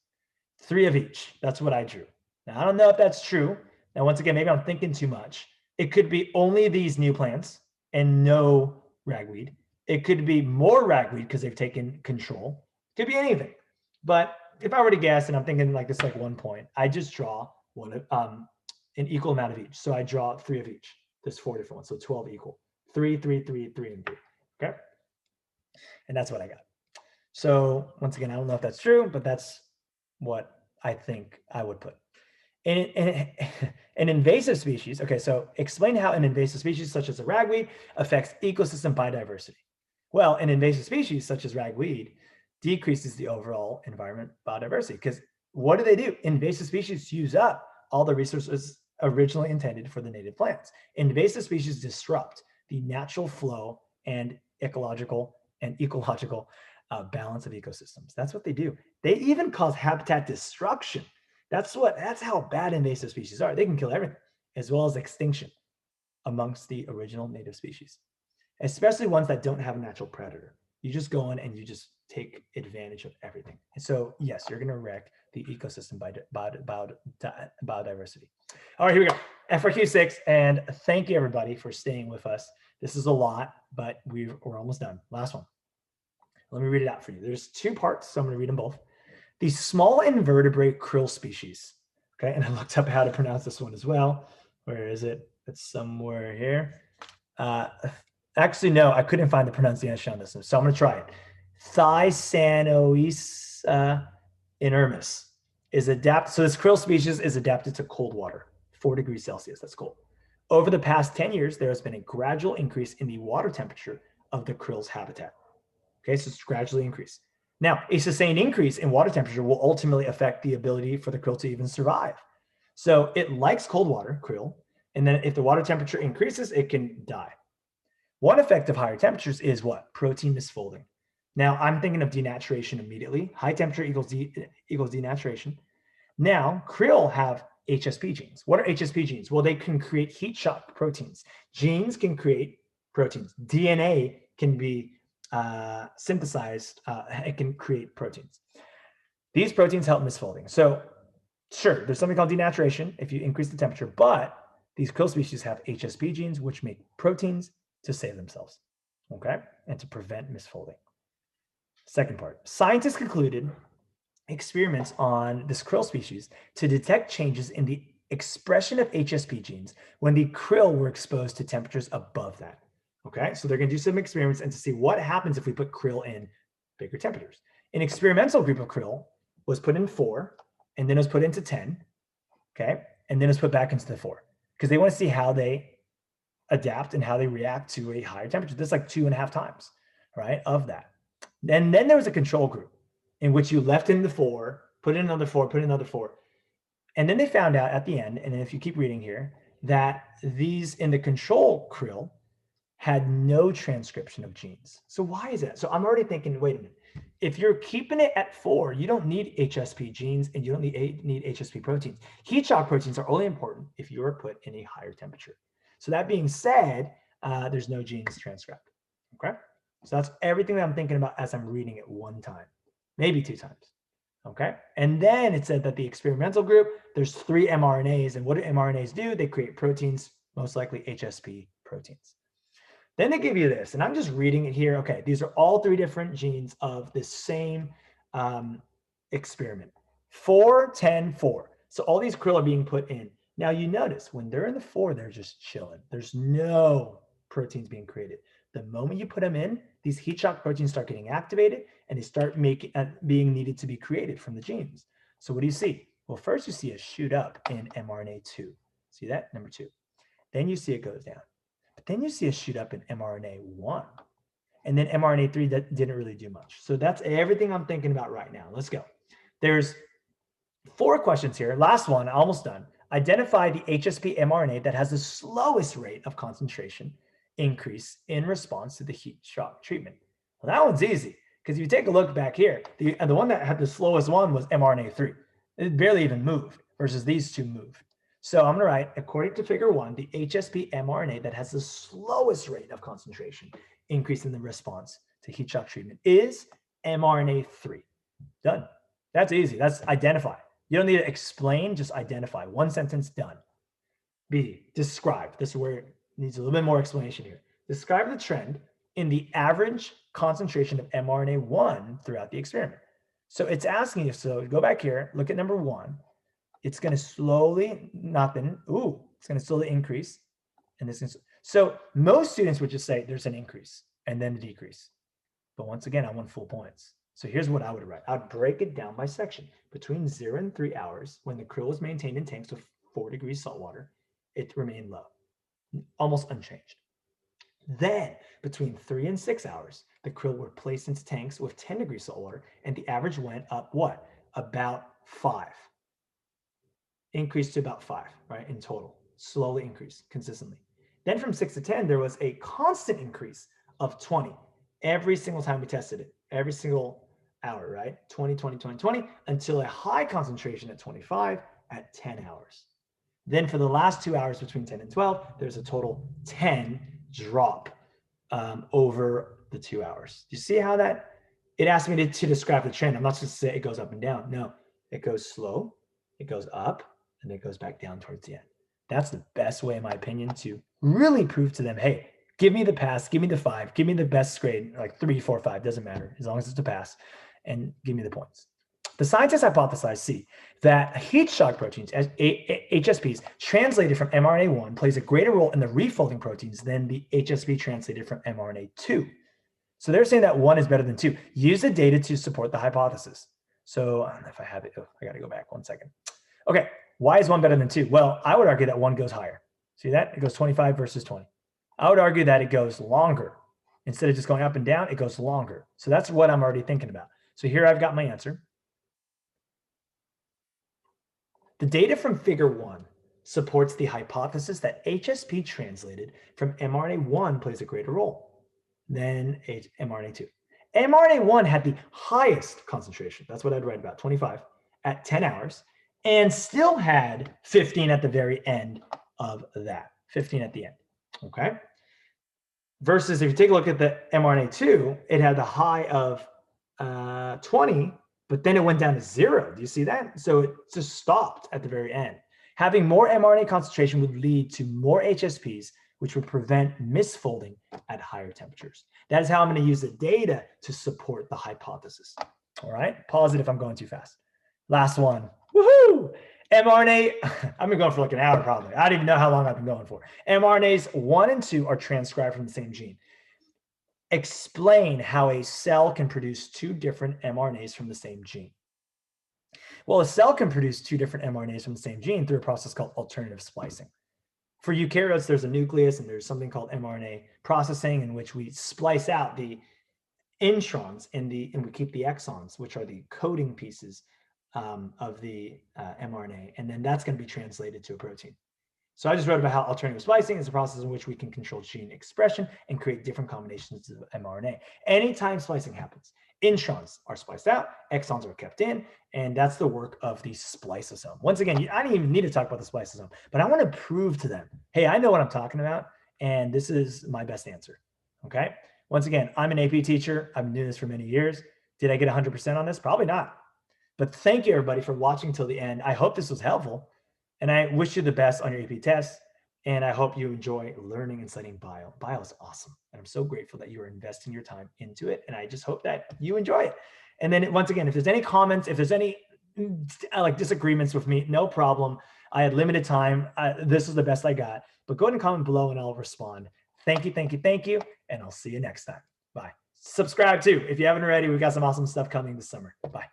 3 of each, that's what I drew. Now, I don't know if that's true. Now, once again, maybe I'm thinking too much. It could be only these new plants and no ragweed. It could be more ragweed because they've taken control. It could be anything. But if I were to guess, and I'm thinking like this, like 1 point, I just draw an equal amount of each. So I draw 3 of each. There's 4 different ones. So 12 equal. 3, 3, 3, 3, and 3. Okay. And that's what I got. So once again, I don't know if that's true, but that's what I think I would put. An invasive species, okay, so explain how an invasive species such as a ragweed affects ecosystem biodiversity. Well, an invasive species such as ragweed decreases the overall environment biodiversity because what do? Invasive species use up all the resources originally intended for the native plants. Invasive species disrupt the natural flow and ecological balance of ecosystems. That's what they do. They even cause habitat destruction. That's how bad invasive species are. They can kill everything, as well as extinction amongst the original native species, especially ones that don't have a natural predator. You just go in and you just take advantage of everything. And so, yes, you're going to wreck the ecosystem biodiversity. All right, here we go. FRQ 6, and thank you everybody for staying with us. This is a lot, but we're almost done. Last one. Let me read it out for you. There's 2 parts, so I'm going to read them both. The small invertebrate krill species. Okay, and I looked up how to pronounce this one as well. Where is it? It's somewhere here. Actually, no, I couldn't find the pronunciation on this one, so I'm going to try it. Thysanois inermis is adapted. So this krill species is adapted to cold water, 4 degrees Celsius. That's cold. Over the past 10 years, there has been a gradual increase in the water temperature of the krill's habitat. Okay, so it's gradually increased. Now, a sustained increase in water temperature will ultimately affect the ability for the krill to even survive. So it likes cold water, krill, and then if the water temperature increases, it can die. One effect of higher temperatures is what? Protein misfolding. Now, I'm thinking of denaturation immediately. High temperature equals denaturation. Now, krill have HSP genes. What are HSP genes? Well, they can create heat shock proteins. Genes can create proteins. DNA can be synthesized, it can create proteins. These proteins help misfolding. So sure, there's something called denaturation if you increase the temperature, but these krill species have HSP genes, which make proteins to save themselves, okay, and to prevent misfolding. Second part, scientists concluded experiments on this krill species to detect changes in the expression of HSP genes when the krill were exposed to temperatures above that. Okay, so they're going to do some experiments and to see what happens if we put krill in bigger temperatures. An experimental group of krill was put in 4, and then it was put into 10, okay, and then it was put back into the 4 because they want to see how they adapt and how they react to a higher temperature. That's like 2.5 times, right, of that. And then there was a control group in which you left in the 4, put in another 4, put in another 4. And then they found out at the end, and if you keep reading here, that these in the control krill had no transcription of genes. So why is that? So I'm already thinking, wait a minute. If you're keeping it at 4, you don't need HSP genes and you don't need HSP proteins. Heat shock proteins are only important if you are put in a higher temperature. So that being said, there's no genes transcribed. Okay. So that's everything that I'm thinking about as I'm reading it 1 time, maybe 2 times. Okay. And then it said that the experimental group, there's 3 mRNAs. And what do mRNAs do? They create proteins, most likely HSP proteins. Then they give you this, and I'm just reading it here. Okay, these are all 3 different genes of the same experiment. 4, 10, 4. So all these krill are being put in. Now you notice when they're in the 4, they're just chilling. There's no proteins being created. The moment you put them in, these heat shock proteins start getting activated, and they start being needed to be created from the genes. So what do you see? Well, first you see a shoot up in mRNA 2. See that? Number 2. Then you see it goes down. But then you see a shoot up in mRNA 1. And then mRNA 3 that didn't really do much. So that's everything I'm thinking about right now. Let's go. There's 4 questions here. Last one, almost done. Identify the HSP mRNA that has the slowest rate of concentration increase in response to the heat shock treatment. Well, that one's easy because if you take a look back here, the one that had the slowest one was mRNA 3. It barely even moved versus these 2 moved. So I'm going to write, according to figure 1, the HSP mRNA that has the slowest rate of concentration increase in the response to heat shock treatment is mRNA 3. Done. That's easy. That's identify. You don't need to explain, just identify. 1 sentence, done. B, describe. This is where it needs a little bit more explanation here. Describe the trend in the average concentration of mRNA 1 throughout the experiment. So it's asking you, so go back here, look at number 1. It's going to slowly, it's going to slowly increase. And this is, so most students would just say there's an increase and then a decrease. But once again, I want full points. So here's what I would write. I'd break it down by section. Between 0 and 3 hours, when the krill was maintained in tanks with 4 degrees salt water, it remained low, almost unchanged. Then between 3 and 6 hours, the krill were placed into tanks with 10 degrees salt water, and the average went up what? About 5. Increased to about 5, right, in total. Slowly increased consistently. Then from 6 to 10, there was a constant increase of 20 every single time we tested it, every single hour, right? 20, 20, 20, 20, until a high concentration at 25 at 10 hours. Then for the last 2 hours between 10 and 12, there's a total 10 drop over the 2 hours. Do you see how that, it asked me to describe the trend. I'm not supposed to say it goes up and down. No, it goes slow, it goes up, and it goes back down towards the end. That's the best way, in my opinion, to really prove to them, hey, give me the pass, give me the 5, give me the best grade, like 3, 4, 5, doesn't matter, as long as it's a pass, and give me the points. The scientists hypothesized, that heat shock proteins, HSPs, translated from mRNA-1 plays a greater role in the refolding proteins than the HSP translated from mRNA-2. So they're saying that 1 is better than 2. Use the data to support the hypothesis. So I don't know if I have it. Oh, I got to go back 1 second. Okay, why is 1 better than 2? Well, I would argue that 1 goes higher. See that? It goes 25 versus 20. I would argue that it goes longer. Instead of just going up and down, it goes longer. So that's what I'm already thinking about. So here I've got my answer. The data from figure 1 supports the hypothesis that HSP translated from mRNA-1 plays a greater role than mRNA-2. mRNA-1 had the highest concentration, that's what I'd write about, 25, at 10 hours, and still had 15 at the very end of that, 15 at the end, okay? Versus if you take a look at the mRNA-2, it had the high of 20, but then it went down to 0. Do you see that? So it just stopped at the very end. Having more mRNA concentration would lead to more HSPs, which would prevent misfolding at higher temperatures. That is how I'm going to use the data to support the hypothesis. All right, pause it if I'm going too fast. Last one. Woohoo! mRNA, I've been going for like an hour probably. I don't even know how long I've been going for. mRNAs 1 and 2 are transcribed from the same gene. Explain how a cell can produce 2 different mRNAs from the same gene. Well, a cell can produce 2 different mRNAs from the same gene through a process called alternative splicing. For eukaryotes, there's a nucleus and there's something called mRNA processing, in which we splice out the introns and we keep the exons, which are the coding pieces of the mRNA, and then that's going to be translated to a protein. So I just wrote about how alternative splicing is a process in which we can control gene expression and create different combinations of mRNA. Anytime splicing happens, introns are spliced out, exons are kept in, and that's the work of the spliceosome. Once again, I don't even need to talk about the spliceosome, but I want to prove to them, hey, I know what I'm talking about, and this is my best answer, okay? Once again, I'm an AP teacher. I've been doing this for many years. Did I get 100% on this? Probably not. But thank you, everybody, for watching till the end. I hope this was helpful, and I wish you the best on your AP tests, and I hope you enjoy learning and studying bio. Bio is awesome, and I'm so grateful that you are investing your time into it, and I just hope that you enjoy it. And then once again, if there's any comments, if there's any like disagreements with me, no problem. I had limited time. This is the best I got, but go ahead and comment below and I'll respond. Thank you, thank you, thank you, and I'll see you next time. Bye. Subscribe too. If you haven't already, we've got some awesome stuff coming this summer. Bye.